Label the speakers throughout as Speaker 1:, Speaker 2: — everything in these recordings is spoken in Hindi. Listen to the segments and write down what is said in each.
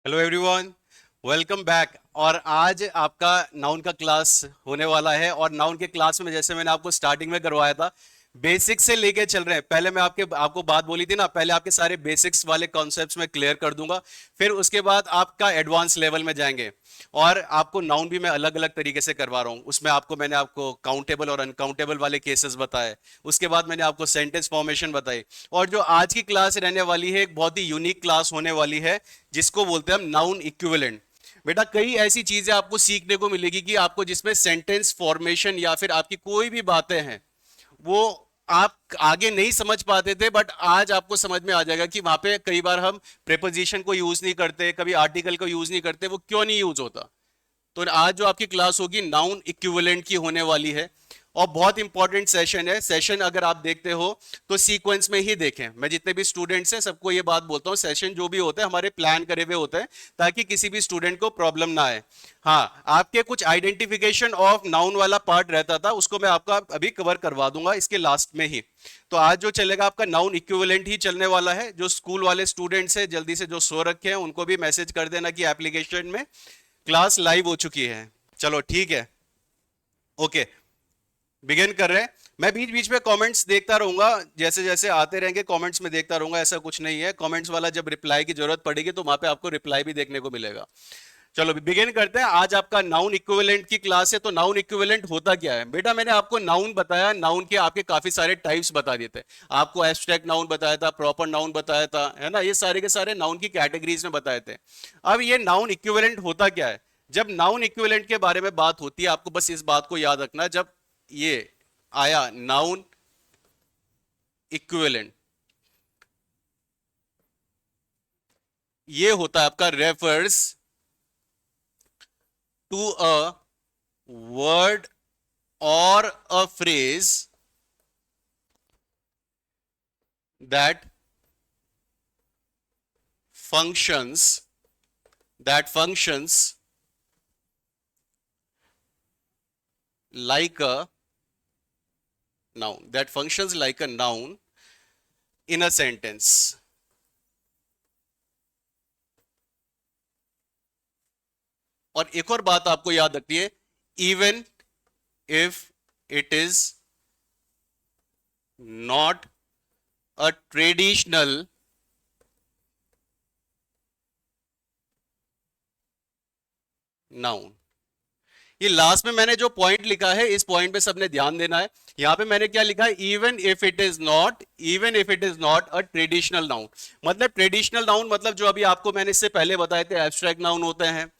Speaker 1: Hello everyone, welcome back. और आज आपका नाउन का क्लास होने वाला है। और नाउन के क्लास में जैसे मैंने आपको स्टार्टिंग में करवाया था, बेसिक्स से लेके चल रहे हैं। पहले मैं आपको बात बोली थी ना, पहले आपके सारे बेसिक्स वाले कॉन्सेप्ट्स में क्लियर कर दूंगा। फिर उसके बाद आपका एडवांस लेवल में जाएंगे। और आपको नाउन भी मैं अलग अलग तरीके से करवा रहा हूँ। उसमें मैंने आपको काउंटेबल और अनकाउंटेबल वाले केसेस बताए। उसके बाद मैंने आपको सेंटेंस फॉर्मेशन बताई। और जो आज की क्लास रहने वाली है, एक बहुत ही यूनिक क्लास होने वाली है, जिसको बोलते हैं हम नाउन इक्विवेलेंट। बेटा, कई ऐसी चीजें आपको सीखने को मिलेगी कि आपको जिसमें सेंटेंस फॉर्मेशन या फिर आपकी कोई भी बातें हैं, वो आप आगे नहीं समझ पाते थे, बट आज आपको समझ में आ जाएगा कि वहां पे कई बार हम प्रेपोजिशन को यूज नहीं करते, कभी आर्टिकल को यूज नहीं करते, वो क्यों नहीं यूज होता। तो आज जो आपकी क्लास होगी नाउन इक्विवेलेंट की होने वाली है। और बहुत इंपॉर्टेंट सेशन है। सेशन अगर आप देखते हो तो सीक्वेंस में ही देखें। मैं जितने भी स्टूडेंट्स हैं सबको ये बात बोलता हूँ, सेशन जो भी होते हैं हमारे प्लान करे हुए होते हैं, ताकि किसी भी स्टूडेंट को प्रॉब्लम ना आए। हाँ, आपके कुछ आइडेंटिफिकेशन ऑफ नाउन वाला पार्ट रहता था, उसको मैं आपका अभी कवर करवा दूंगा इसके लास्ट में ही। तो आज जो चलेगा आपका नाउन इक्विवेलेंट ही चलने वाला है। जो स्कूल वाले स्टूडेंट्स हैं, जल्दी से जो सो रखे हैं उनको भी मैसेज कर देना कि एप्लीकेशन में क्लास लाइव हो चुकी है। चलो ठीक है, ओके, बिगिन कर रहे हैं। मैं बीच बीच में कमेंट्स देखता रहूंगा, जैसे जैसे आते रहेंगे कमेंट्स में देखता रहूंगा। ऐसा कुछ नहीं है, कमेंट्स वाला जब रिप्लाई की जरूरत पड़ेगी तो वहां पे आपको रिप्लाई भी देखने को मिलेगा। चलो बिगिन करते हैं। आज आपका नाउन इक्विवेलेंट की क्लास है। तो नाउन इक्विवेलेंट होता क्या है बेटा? मैंने आपको नाउन बताया, नाउन के आपके काफी सारे टाइप्स बता दिए थे। आपको एब्स्ट्रैक्ट नाउन बताया था, प्रॉपर नाउन बताया था, है ना, ये सारे के सारे नाउन की कैटेगरीज में बताए थे। अब ये नाउन इक्विवेलेंट होता क्या है? जब नाउन इक्विवेलेंट के बारे में बात होती है, आपको बस इस बात को याद रखना, जब ये आया नाउन इक्विवेलेंट, ये होता है आपका refers to a word or a phrase that functions that functions like a noun in a sentence. और एक और बात आपको याद रखनी है, even if it is not a traditional noun। ये लास्ट में मैंने जो पॉइंट लिखा है, इस पॉइंट पे सबने ध्यान देना है। यहां पे मैंने क्या लिखा है? Even if it is not a traditional noun. मतलब ट्रेडिशनल नाउन मतलब जो अभी आपको मैंने इससे पहले बताए थे, एब्स्ट्रैक्ट नाउन होते हैं,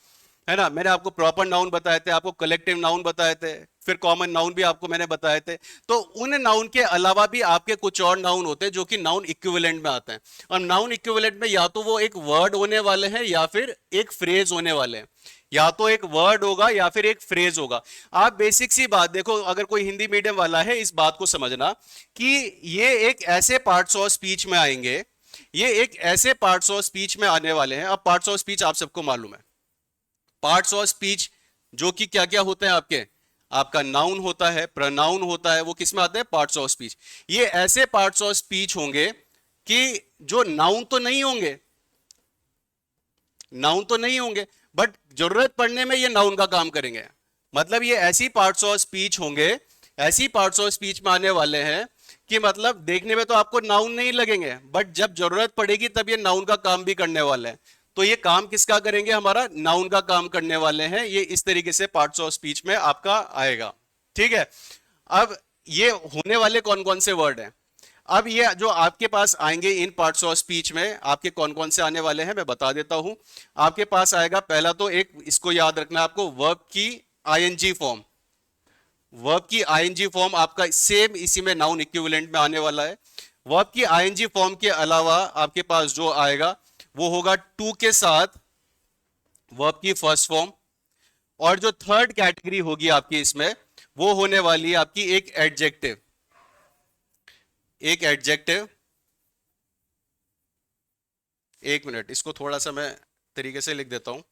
Speaker 1: है ना। मैंने आपको प्रॉपर नाउन बताए थे, आपको कलेक्टिव नाउन बताए थे, फिर कॉमन नाउन भी आपको मैंने बताए थे। तो उन नाउन के अलावा भी आपके कुछ और नाउन होते हैं जो कि नाउन इक्विवेलेंट में आते हैं। और नाउन इक्विवेलेंट में या तो वो एक वर्ड होने वाले हैं या फिर एक फ्रेज होने वाले हैं। या तो एक वर्ड होगा या फिर एक फ्रेज होगा। आप बेसिक सी बात देखो, अगर कोई हिंदी मीडियम वाला है, इस बात को समझना कि ये एक ऐसे पार्ट्स ऑफ स्पीच में आएंगे, ये एक ऐसे पार्ट्स ऑफ स्पीच में आने वाले हैं। अब पार्ट्स ऑफ स्पीच आप सबको मालूम है, पार्ट्स ऑफ स्पीच जो कि क्या क्या होते हैं आपके, आपका नाउन होता है, प्रोनाउन होता है, वो किस में आते हैं? Parts of speech. ये ऐसे पार्ट्स ऑफ स्पीच होंगे कि जो नाउन तो नहीं होंगे, नाउन तो नहीं होंगे, बट जरूरत पड़ने में ये नाउन का काम करेंगे। मतलब ये ऐसी पार्ट्स ऑफ स्पीच होंगे, ऐसी पार्ट्स ऑफ स्पीच में आने वाले हैं कि मतलब देखने में तो आपको नाउन नहीं लगेंगे, बट जब जरूरत पड़ेगी तब ये नाउन का काम भी करने वाले हैं। तो ये काम किसका करेंगे? हमारा नाउन का काम करने वाले हैं। ये इस तरीके से पार्ट्स ऑफ स्पीच में आपका आएगा। ठीक है। अब ये होने वाले कौन कौन से वर्ड हैं? अब ये जो आपके पास आएंगे इन पार्ट्स ऑफ स्पीच में, आपके कौन कौन से आने वाले हैं मैं बता देता हूं। आपके पास आएगा पहला, तो एक इसको याद रखना आपको, वर्ब की आईएनजी फॉर्म। वर्ब की आईएनजी फॉर्म आपका सेम इसी में नाउन इक्विवेलेंट में आने वाला है। वर्ब की आईएनजी फॉर्म के अलावा आपके पास जो आएगा वो होगा टू के साथ वर्ब की फर्स्ट फॉर्म। और जो थर्ड कैटेगरी होगी आपकी इसमें, वो होने वाली है आपकी एक एडजेक्टिव। एक एडजेक्टिव, एक मिनट, इसको थोड़ा सा मैं तरीके से लिख देता हूं।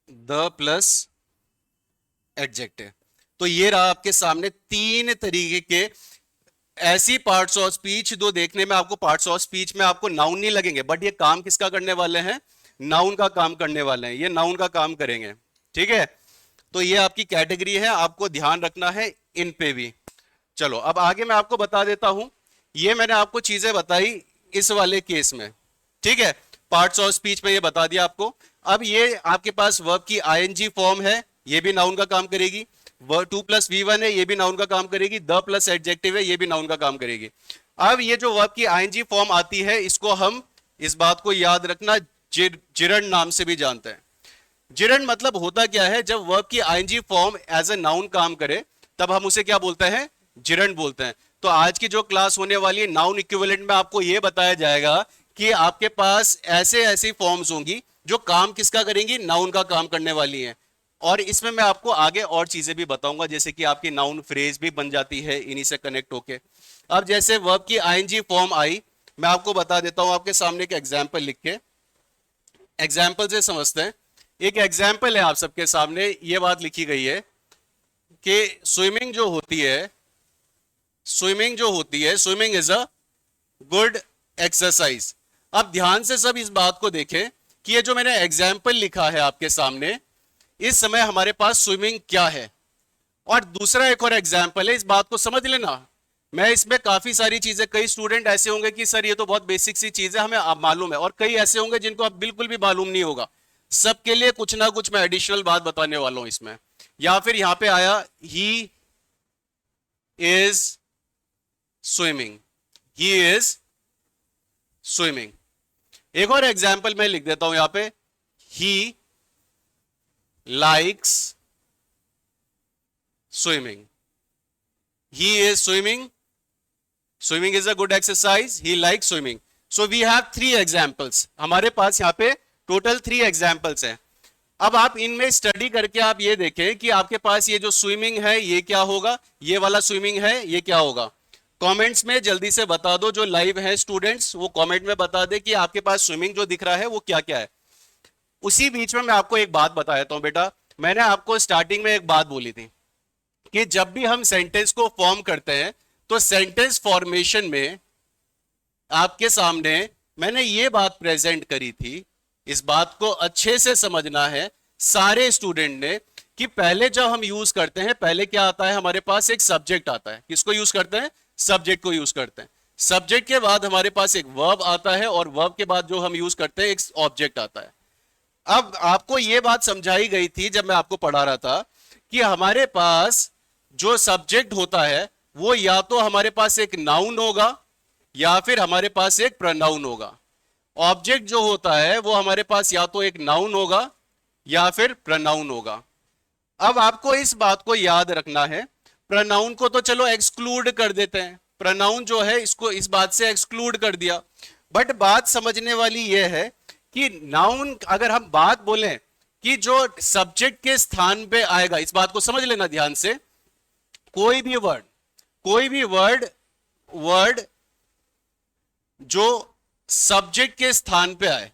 Speaker 1: The plus adjective. तो ये रहा आपके सामने तीन तरीके के ऐसी पार्ट्स ऑफ स्पीच जो देखने में आपको पार्ट्स ऑफ स्पीच में आपको नाउन नहीं लगेंगे, बट ये काम किसका करने वाले हैं? नाउन का काम करने वाले हैं, ये नाउन का काम करेंगे। ठीक है, तो ये आपकी कैटेगरी है, आपको ध्यान रखना है इन पे भी। चलो अब आगे मैं आपको बता देता हूं, ये मैंने आपको चीजें बताई इस वाले केस में। ठीक है, पार्ट्स ऑफ स्पीच में ये बता दिया आपको। अब ये आपके पास वर्ब की आईएनजी फॉर्म है, ये भी नाउन का काम करेगी। वर्ब 2+V1 है, ये भी नाउन का काम करेगी। द प्लस एडजेक्टिव है, ये भी नाउन का काम करेगी। अब ये जो वर्ब की आईएनजी फॉर्म आती है, इसको हम इस बात को याद रखना जिरंड नाम से भी जानते हैं। जिरंड मतलब होता क्या है? जब वर्ब की ING form as a noun काम करे तब हम उसे क्या बोलते हैं? जिरंड बोलते हैं। तो आज की जो क्लास होने वाली है नाउन इक्विवेलेंट में आपको यह बताया जाएगा कि आपके पास ऐसे ऐसी फॉर्म्स होंगी जो काम किसका करेंगी? नाउन का काम करने वाली हैं। और इसमें मैं आपको आगे और चीजें भी बताऊंगा, जैसे कि आपकी नाउन फ्रेज भी बन जाती है इन्हीं से कनेक्ट होके। अब जैसे वर्ब की आईएनजी फॉर्म आई, मैं आपको बता देता हूं आपके सामने एक एग्जाम्पल लिख के, एग्जाम्पल से समझते हैं। एक एग्जाम्पल है आप सबके सामने, ये बात लिखी गई है कि स्विमिंग जो होती है, swimming is a good exercise. अब ध्यान से सब इस बात को देखें कि ये जो मैंने एग्जाम्पल लिखा है आपके सामने, इस समय हमारे पास स्विमिंग क्या है। और दूसरा एक और एग्जाम्पल है, इस बात को समझ लेना। मैं इसमें काफी सारी चीजें, कई स्टूडेंट ऐसे होंगे कि सर ये तो बहुत बेसिक सी चीज है, हमें आप मालूम है, और कई ऐसे होंगे जिनको अब बिल्कुल भी मालूम नहीं होगा। सबके लिए कुछ ना कुछ मैं एडिशनल बात बताने वाला हूं इसमें। या फिर यहां पे आया he is swimming, he is swimming. एक और एग्जाम्पल मैं लिख देता हूं यहां पे, he likes swimming, he is swimming is a good exercise, he likes swimming. So we have 3 examples, हमारे पास यहाँ पे टोटल 3 examples हैं। अब आप इनमें स्टडी करके आप ये देखें कि आपके पास ये जो स्विमिंग है ये क्या होगा, ये वाला स्विमिंग है ये क्या होगा। कमेंट्स में जल्दी से बता दो, जो लाइव है स्टूडेंट्स वो कमेंट में बता दे कि आपके पास स्विमिंग जो दिख रहा है वो क्या क्या है। उसी बीच में मैं आपको एक बात बता देता हूं बेटा, मैंने आपको स्टार्टिंग में एक बात बोली थी कि जब भी हम सेंटेंस को फॉर्म करते हैं तो सेंटेंस फॉर्मेशन में आपके सामने मैंने ये बात प्रेजेंट करी थी। इस बात को अच्छे से समझना है सारे स्टूडेंट ने कि पहले जब हम यूज करते हैं, पहले क्या आता है हमारे पास? एक सब्जेक्ट आता है। किसको यूज करते हैं? सब्जेक्ट को यूज करते हैं। सब्जेक्ट के बाद हमारे पास एक वर्ब आता है, और वर्ब के बाद जो हम यूज करते हैं एक ऑब्जेक्ट आता है। अब आपको यह बात समझाई गई थी जब मैं आपको पढ़ा रहा था कि हमारे पास जो सब्जेक्ट होता है वो या तो हमारे पास एक नाउन होगा या फिर हमारे पास एक प्रोनाउन होगा। ऑब्जेक्ट जो होता है वो हमारे पास या तो एक नाउन होगा या फिर प्रोनाउन होगा। अब आपको इस बात को याद रखना है, प्रोनाउन को तो चलो एक्सक्लूड कर देते हैं, प्रोनाउन जो है इसको इस बात से एक्सक्लूड कर दिया। बट बात समझने वाली यह है कि नाउन अगर हम बात बोलें कि जो सब्जेक्ट के स्थान पे आएगा, इस बात को समझ लेना ध्यान से, कोई भी वर्ड जो सब्जेक्ट के स्थान पे आए,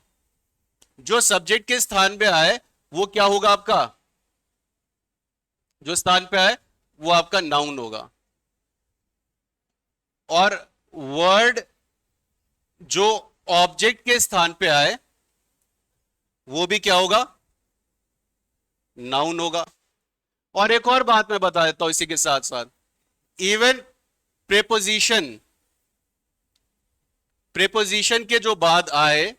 Speaker 1: जो सब्जेक्ट के स्थान पे आए वो क्या होगा? आपका जो स्थान पे आए वो आपका नाउन होगा। और वर्ड जो ऑब्जेक्ट के स्थान पे आए वो भी क्या होगा? नाउन होगा। और एक और बात मैं बता देता हूं इसी के साथ साथ, इवन प्रेपोजिशन के जो बाद आए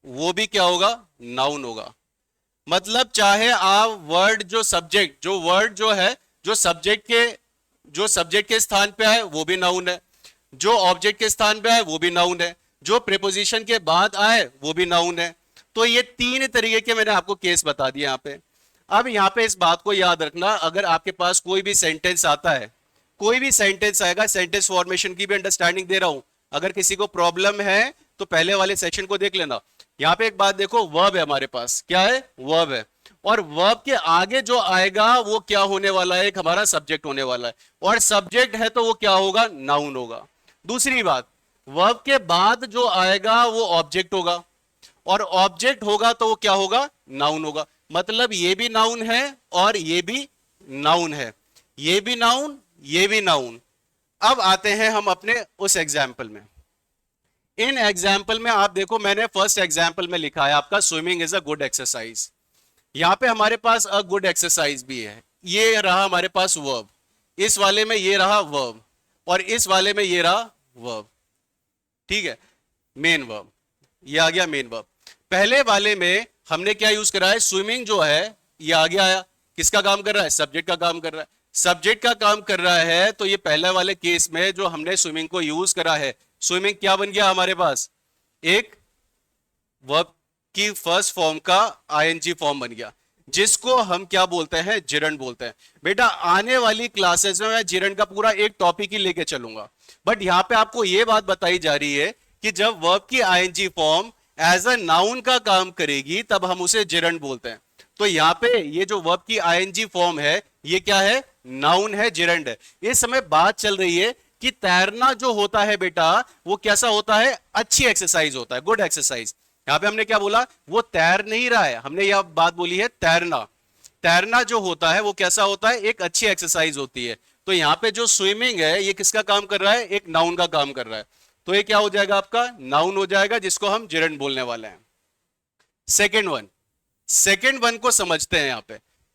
Speaker 1: वो भी क्या होगा? नाउन होगा। मतलब चाहे आप वर्ड जो सब्जेक्ट जो सब्जेक्ट के स्थान पे आए वो भी नाउन है, जो ऑब्जेक्ट के स्थान पे आए वो भी नाउन है, जो प्रीपोजिशन के बाद आए वो भी नाउन है। तो ये 3 तरीके के मैंने आपको केस बता दिए यहाँ पे। अब यहाँ पे इस बात को याद रखना, अगर आपके पास कोई भी सेंटेंस आता है, कोई भी सेंटेंस आएगा, सेंटेंस फॉर्मेशन की भी अंडरस्टैंडिंग दे रहा हूं, अगर किसी को प्रॉब्लम है तो पहले वाले सेक्शन को देख लेना। यहाँ पे एक बात देखो, वर्ब है हमारे पास, क्या है? वर्ब है। और वर्ब के आगे जो आएगा वो क्या होने वाला है? एक हमारा सब्जेक्ट होने वाला है, और सब्जेक्ट है तो वो क्या होगा? नाउन होगा। दूसरी बात, वर्ब के बाद जो आएगा वो ऑब्जेक्ट होगा, और ऑब्जेक्ट होगा तो वो क्या होगा? नाउन होगा। मतलब ये भी नाउन है और ये भी नाउन है, ये भी नाउन, ये भी नाउन। अब आते हैं हम अपने उस एग्जाम्पल में। इन एग्जाम्पल में आप देखो, मैंने फर्स्ट एग्जाम्पल में लिखा है आपका swimming is a good exercise. यहां पे हमारे पास अ गुड एक्सरसाइज भी है, ये रहा हमारे पास वर्ब, इस वाले में ये रहा वर्ब, और इस वाले में ये रहा वर्ब। ठीक है, मेन वर्ब, ये आ गया मेन वर्ब। पहले वाले में हमने क्या यूज करा है, स्विमिंग जो है ये आगे आया, किसका काम कर रहा है, सब्जेक्ट का काम कर रहा है। सब्जेक्ट का काम कर रहा है तो ये पहले वाले केस में जो हमने स्विमिंग को यूज करा है, स्विमिंग क्या बन गया हमारे पास, एक वर्ब की फर्स्ट फॉर्म का आईएनजी फॉर्म बन गया, जिसको हम क्या बोलते हैं, जिरंड बोलते हैं। बेटा आने वाली क्लासेस में मैं जिरंड का पूरा एक टॉपिक ही लेके चलूंगा, बट यहां पे आपको यह बात बताई जा रही है कि जब वर्ब की ING form as a noun का काम करेगी तब हम उसे जिरंड बोलते हैं। तो यहां पे ये जो वर्ब की आईएनजी फॉर्म है ये क्या है, नाउन है, जिरंड है। इस समय बात चल रही है कि तैरना जो होता है बेटा वो कैसा होता है, अच्छी एक्सरसाइज होता है, गुड एक्सरसाइज। यहां पे हमने क्या बोला, वो तैर नहीं रहा है, हमने यह बात बोली है तैरना। तैरना जो होता है वो कैसा होता है, एक अच्छी एक्सरसाइज होती है। तो यहां पे जो स्विमिंग है ये किसका काम कर रहा है, एक नाउन का काम कर रहा है। तो ये क्या हो जाएगा, आपका नाउन हो जाएगा, जिसको हम जिरंड बोलने वाले हैं। सेकेंड वन को समझते हैं। यहां पे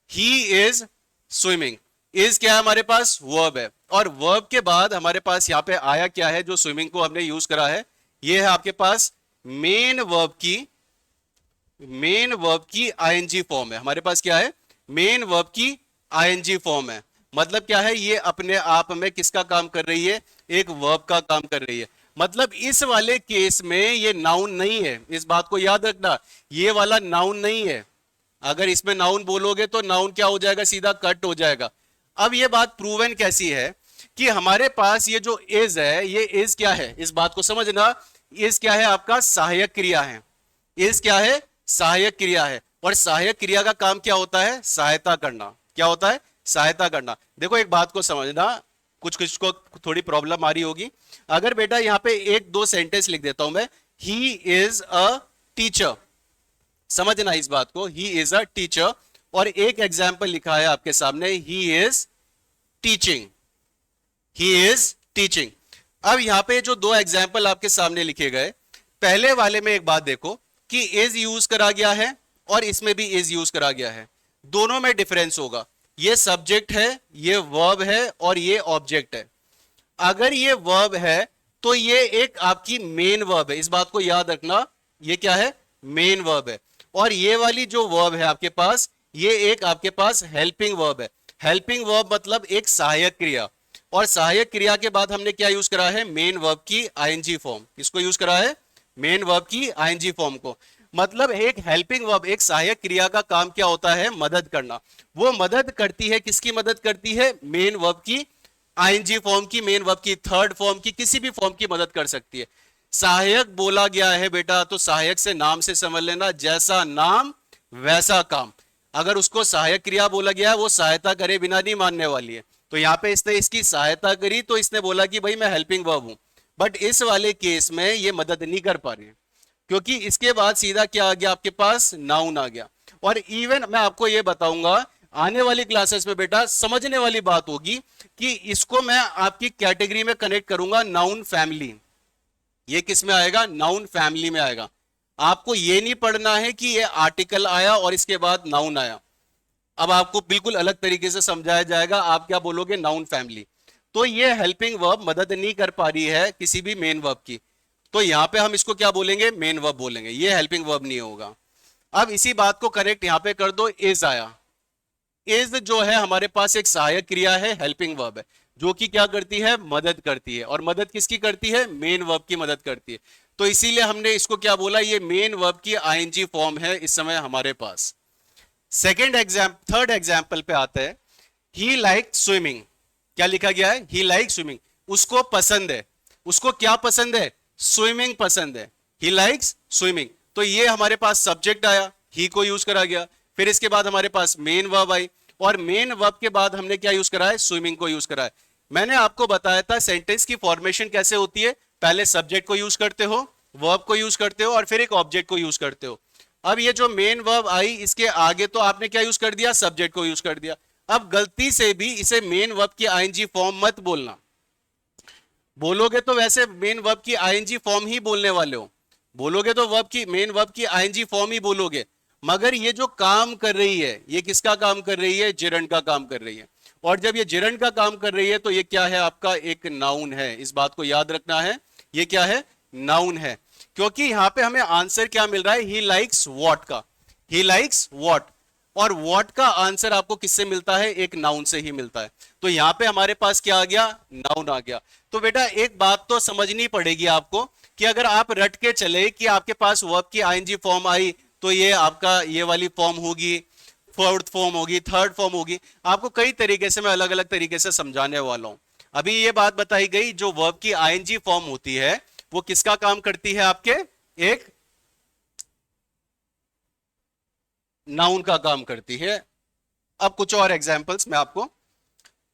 Speaker 1: ही इज स्विमिंग, इज क्या है हमारे पास, वर्ब है, और वर्ब के बाद हमारे पास यहां पे आया क्या है, जो स्विमिंग को हमने यूज करा है, ये है आपके पास मेन वर्ब की आईएनजी फॉर्म है। हमारे पास क्या है, मेन वर्ब की आईएनजी फॉर्म है। मतलब क्या है, ये अपने आप में किसका काम कर रही है, एक वर्ब का काम कर रही है। मतलब इस वाले केस में ये नाउन नहीं है, इस बात को याद रखना, ये वाला नाउन नहीं है। अगर इसमें नाउन बोलोगे तो नाउन क्या हो जाएगा, सीधा कट हो जाएगा। अब ये बात प्रूवन कैसी है कि हमारे पास ये जो इज है, ये इज क्या है, इस बात को समझना, इज क्या है, आपका सहायक क्रिया है। इज क्या है, सहायक क्रिया है, और सहायक क्रिया का काम क्या होता है, सहायता करना। क्या होता है, सहायता करना। देखो एक बात को समझना, कुछ कुछ को थोड़ी प्रॉब्लम आ रही होगी। अगर बेटा यहां पे एक दो सेंटेंस लिख देता हूं मैं, ही इज अ टीचर, समझना इस बात को, ही इज अ टीचर, और एक एग्जाम्पल लिखा है आपके सामने, he is teaching, he is teaching. अब यहां पे जो दो एग्जाम्पल आपके सामने लिखे गए, पहले वाले में एक बात देखो कि इज यूज करा गया है और इसमें भी इज यूज करा गया है, दोनों में डिफरेंस होगा। ये सब्जेक्ट है, ये वर्ब है, और ये ऑब्जेक्ट है। अगर ये वर्ब है तो ये एक आपकी मेन वर्ब है, इस बात को याद रखना, ये क्या है, मेन वर्ब है। और ये वाली जो वर्ब है आपके पास, ये एक आपके पास हेल्पिंग वर्ब है। हेल्पिंग वर्ब मतलब एक सहायक क्रिया, और सहायक क्रिया के बाद हमने क्या यूज करा है, मेन वर्ब की आईएनजी फॉर्म। किसको यूज करा है, मेन वर्ब की आईएनजी फॉर्म को। मतलब एक हेल्पिंग वर्ब, एक सहायक क्रिया का काम क्या होता है, मदद करना। वो मदद करती है, किसकी मदद करती है, मेन वर्ब की आईएनजी फॉर्म की, मेन वर्ब की थर्ड फॉर्म की, किसी भी फॉर्म की मदद कर सकती है। सहायक बोला गया है बेटा, तो सहायक से नाम से समझ लेना, जैसा नाम वैसा काम। अगर उसको सहायक क्रिया बोला गया है, वो सहायता करे बिना नहीं मानने वाली है। तो यहां पे इसने इसकी सहायता करी तो इसने बोला कि भाई मैं हेल्पिंग वर्ब हूं, बट इस वाले केस में ये मदद नहीं कर पा रही है, क्योंकि इसके बाद सीधा क्या आ गया आपके पास, नाउन आ गया। और इवन मैं आपको ये बताऊंगा आने वाली क्लासेस में बेटा, समझने वाली बात होगी कि इसको मैं आपकी कैटेगरी में कनेक्ट करूंगा, नाउन फैमिली। ये किस में आएगा, नाउन फैमिली में आएगा। आपको ये नहीं पढ़ना है कि ये आर्टिकल आया और इसके बाद नाउन आया, अब आपको बिल्कुल अलग तरीके से समझाया जाएगा। आप क्या बोलोगे, नाउन फैमिली। तो ये हेल्पिंग वर्ब मदद नहीं कर पा रही है किसी भी मेन वर्ब की, तो यहां पे हम इसको क्या बोलेंगे, मेन वर्ब बोलेंगे, ये हेल्पिंग वर्ब नहीं होगा। अब इसी बात को करेक्ट यहां पे कर दो, इज आया। इज जो है हमारे पास एक सहायक क्रिया है, हेल्पिंग वर्ब है, जो कि क्या करती है, मदद करती है। और मदद किसकी करती है, मेन वर्ब की मदद करती है। तो इसीलिए हमने इसको क्या बोला, ये मेन वर्ब की आईएनजी फॉर्म है इस समय हमारे पास। थर्ड एग्जाम्पल पे आते हैं, ही लाइक स्विमिंग। क्या लिखा गया है, ही लाइक स्विमिंग, उसको पसंद है। उसको क्या पसंद है, स्विमिंग पसंद है, ही लाइक्स स्विमिंग। तो ये हमारे पास सब्जेक्ट आया, ही को यूज करा गया, फिर इसके बाद हमारे पास मेन वर्ब आई, और मेन वर्ब के बाद हमने क्या यूज करा है, स्विमिंग को यूज करा है। मैंने आपको बताया था सेंटेंस की फॉर्मेशन कैसे होती है, पहले सब्जेक्ट को यूज करते हो, वर्ब को यूज करते हो, और फिर एक ऑब्जेक्ट को यूज करते हो। अब ये जो मेन वर्ब आई, इसके आगे तो आपने क्या यूज कर दिया, सब्जेक्ट को यूज कर दिया। अब गलती से भी इसे मेन वर्ब की आईएनजी फॉर्म मत बोलना। बोलोगे तो वैसे मेन वर्ब की आईएनजी फॉर्म ही बोलने वाले हो, बोलोगे तो वर्ब की, मेन वर्ब की आईएनजी फॉर्म ही बोलोगे। मगर ये जो काम कर रही है, ये किसका काम कर रही है, जिरंड का काम कर रही है। और जब ये जिरंड का काम कर रही है तो ये क्या है, आपका एक नाउन है। इस बात को याद रखना है, ये क्या है, नाउन है। क्योंकि यहां पे हमें आंसर क्या मिल रहा है, ही लाइक्स वॉट का, ही लाइक्स वॉट। और व्हाट का आंसर आपको किससे मिलता है, एक नाउन से ही मिलता है। तो यहां पे हमारे पास क्या आ गया, नाउन आ गया। तो बेटा एक बात तो समझनी पड़ेगी आपको कि अगर आप रट के चले कि आपके पास वर्ब की आईएनजी फॉर्म आई तो ये आपका ये वाली फॉर्म होगी, फोर्थ फॉर्म होगी, थर्ड फॉर्म होगी, आपको कई तरीके से मैं अलग अलग तरीके से समझाने वाला हूं। अभी ये बात बताई गई, जो वर्ब की आईएनजी फॉर्म होती है वो किसका काम करती है, आपके एक नाउन का काम करती है। अब कुछ और एग्जांपल्स मैं आपको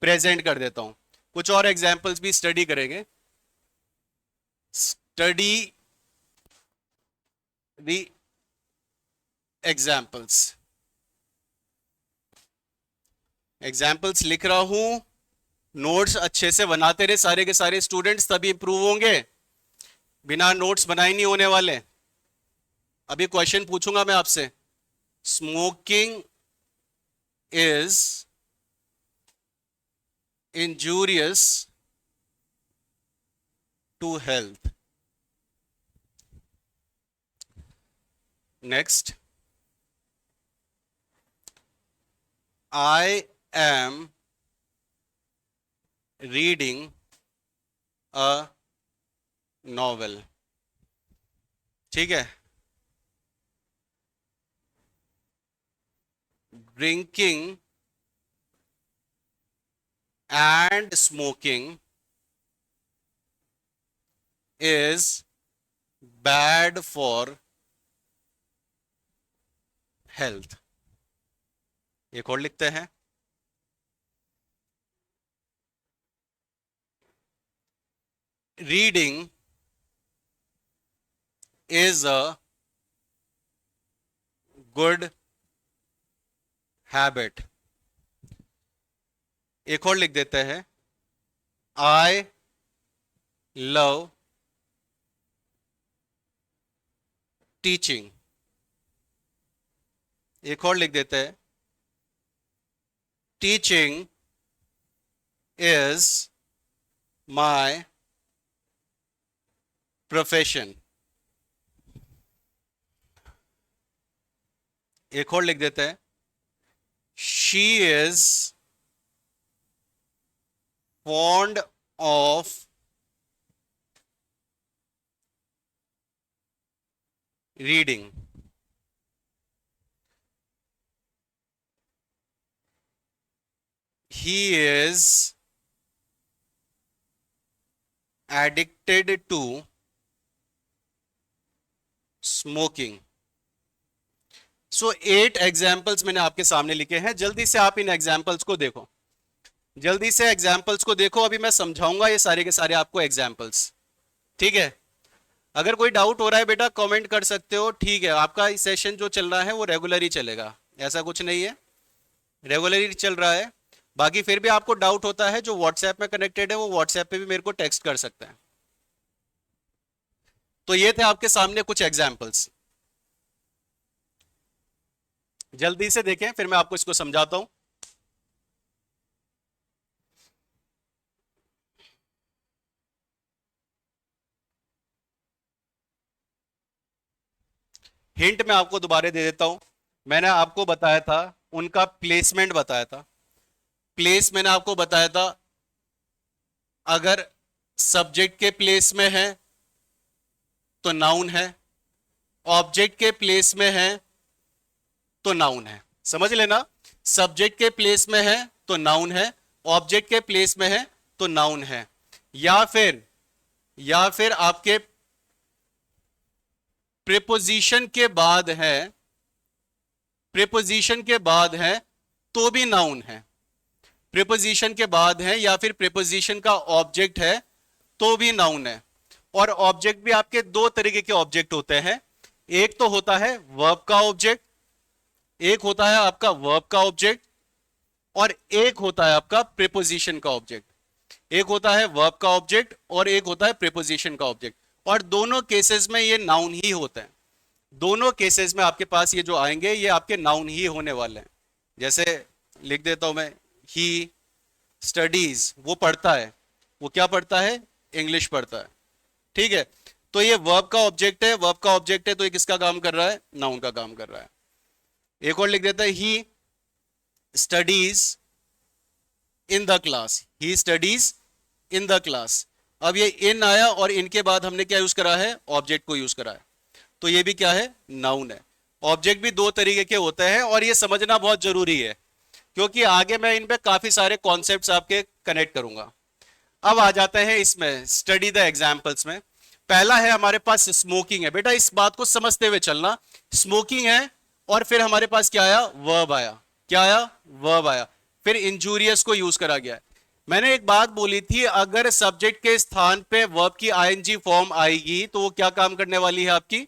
Speaker 1: प्रेजेंट कर देता हूं, कुछ और एग्जांपल्स भी स्टडी करेंगे। स्टडी द एग्जांपल्स, एग्जांपल्स लिख रहा हूं, नोट्स अच्छे से बनाते रहे सारे के सारे स्टूडेंट्स, तभी इंप्रूव होंगे। बिना नोट्स बनाए नहीं होने वाले। अभी क्वेश्चन पूछूंगा मैं आपसे, smoking is injurious to health. Next, I am reading a novel. ठीक है। Drinking and smoking is bad for health. एक और लिखते हैं, reading is a good habit. एक और लिख देते हैं, आई लव टीचिंग। एक और लिख देते हैं, टीचिंग इज माय प्रोफेशन। एक और लिख देते हैं, she is fond of reading. He is addicted to smoking. So 8 examples मैंने आपके सामने लिखे हैं। जल्दी से आप इन एग्जाम्पल्स को देखो, जल्दी से एग्जाम्पल्स को देखो। अभी मैं समझाऊंगा ये सारे के सारे आपको एग्जाम्पल्स, ठीक है। अगर कोई डाउट हो रहा है बेटा कमेंट कर सकते हो, ठीक है। आपका सेशन जो चल रहा है वो रेगुलर ही चलेगा, ऐसा कुछ नहीं है, रेगुलर ही चल रहा है। बाकी फिर भी आपको डाउट होता है, जो व्हाट्सएप में कनेक्टेड है वो व्हाट्सएप पे भी मेरे को टेक्स्ट कर सकते हैं। तो ये थे आपके सामने कुछ एग्जाम्पल्स, जल्दी से देखें फिर मैं आपको इसको समझाता हूं। हिंट मैं आपको दोबारा दे देता हूं। मैंने आपको बताया था, उनका प्लेसमेंट बताया था। प्लेस मैंने आपको बताया था, अगर सब्जेक्ट के प्लेस में है तो नाउन है, ऑब्जेक्ट के प्लेस में है तो नाउन है। समझ लेना, सब्जेक्ट के प्लेस में है तो नाउन है, ऑब्जेक्ट के प्लेस में है तो नाउन है। या फिर आपके प्रीपोजिशन के बाद है, प्रीपोजिशन के बाद है तो भी नाउन है। प्रीपोजिशन के बाद है या फिर प्रीपोजिशन का ऑब्जेक्ट है तो भी नाउन है। और ऑब्जेक्ट भी आपके दो तरीके के ऑब्जेक्ट होते हैं, एक तो होता है वर्ब का ऑब्जेक्ट, एक होता है आपका वर्ब का ऑब्जेक्ट, और एक होता है आपका प्रीपोजिशन का ऑब्जेक्ट। एक होता है वर्ब का ऑब्जेक्ट और एक होता है प्रीपोजिशन का ऑब्जेक्ट, और दोनों केसेस में ये नाउन ही होते हैं। दोनों केसेस में आपके पास ये जो आएंगे ये आपके नाउन ही होने वाले हैं। जैसे लिख देता हूं मैं, ही स्टडीज, वो पढ़ता है, वो क्या पढ़ता है, इंग्लिश पढ़ता है। ठीक है, तो ये वर्ब का ऑब्जेक्ट है, वर्ब का ऑब्जेक्ट है तो ये किसका काम कर रहा है, नाउन का काम कर रहा है। एक और लिख देता है, he studies in the class, he studies in the class. अब ये इन आया और इनके बाद हमने क्या यूज करा है, ऑब्जेक्ट को यूज करा है, तो ये भी क्या है, नाउन है। ऑब्जेक्ट भी दो तरीके के होते हैं और ये समझना बहुत जरूरी है, क्योंकि आगे मैं इन पे काफी सारे कॉन्सेप्ट्स आपके कनेक्ट करूंगा। अब आ जाते हैं इसमें स्टडी द एग्जाम्पल्स में। पहला है हमारे पास स्मोकिंग है। बेटा इस बात को समझते हुए चलना, स्मोकिंग है और फिर हमारे पास क्या आया, वर्ब आया। क्या आया, वर्ब आया, फिर इंजूरियस को यूज करा गया है। मैंने एक बात बोली थी, अगर सब्जेक्ट के स्थान पे वर्ब की आईएनजी फॉर्म आएगी तो वो क्या काम करने वाली है आपकी,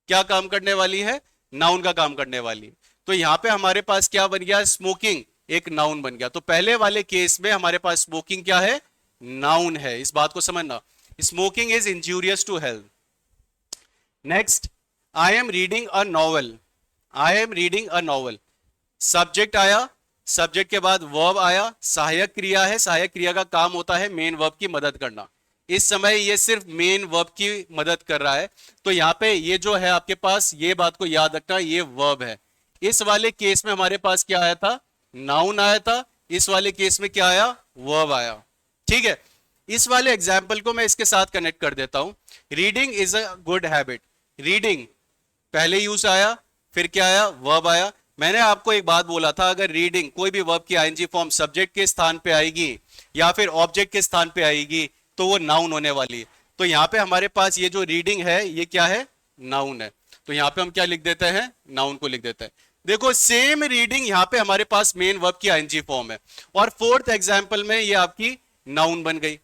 Speaker 1: क्या काम करने वाली है, नाउन का काम करने वाली है। तो यहां पे हमारे पास क्या बन गया, स्मोकिंग एक नाउन बन गया। तो पहले वाले केस में हमारे पास स्मोकिंग क्या है, नाउन है, इस बात को समझना। Smoking is injurious to health. Next, I am reading a novel, I am reading a novel. Subject आया, सब्जेक्ट के बाद वर्ब आया, सहायक क्रिया है, सहायक क्रिया का काम होता है मेन वर्ब की मदद करना। इस समय ये सिर्फ मेन वर्ब की मदद कर रहा है, तो यहां पे ये जो है आपके पास, ये बात को याद रखना, ये वर्ब है। इस वाले केस में हमारे पास क्या आया था, नाउन आया था, इस वाले केस में क्या आया, वर्ब आया। ठीक है, इस वाले एग्जाम्पल को मैं इसके साथ कनेक्ट कर देता हूं। Reading is a good habit, reading पहले यूज आया, फिर क्या आया, वर्ब आया। मैंने आपको एक बात बोला था, अगर रीडिंग कोई भी वर्ब की आईएनजी फॉर्म सब्जेक्ट के स्थान पे आएगी या फिर ऑब्जेक्ट के स्थान पे आएगी तो वो नाउन होने वाली है। तो यहां पे हमारे पास ये जो रीडिंग है ये क्या है, नाउन है। तो यहां पे हम क्या लिख देते हैं, नाउन को लिख देते हैं। देखो सेम रीडिंग यहां पे हमारे पास मेन वर्ब की आईएनजी फॉर्म है, और फोर्थ एग्जांपल में ये आपकी नाउन बन गई।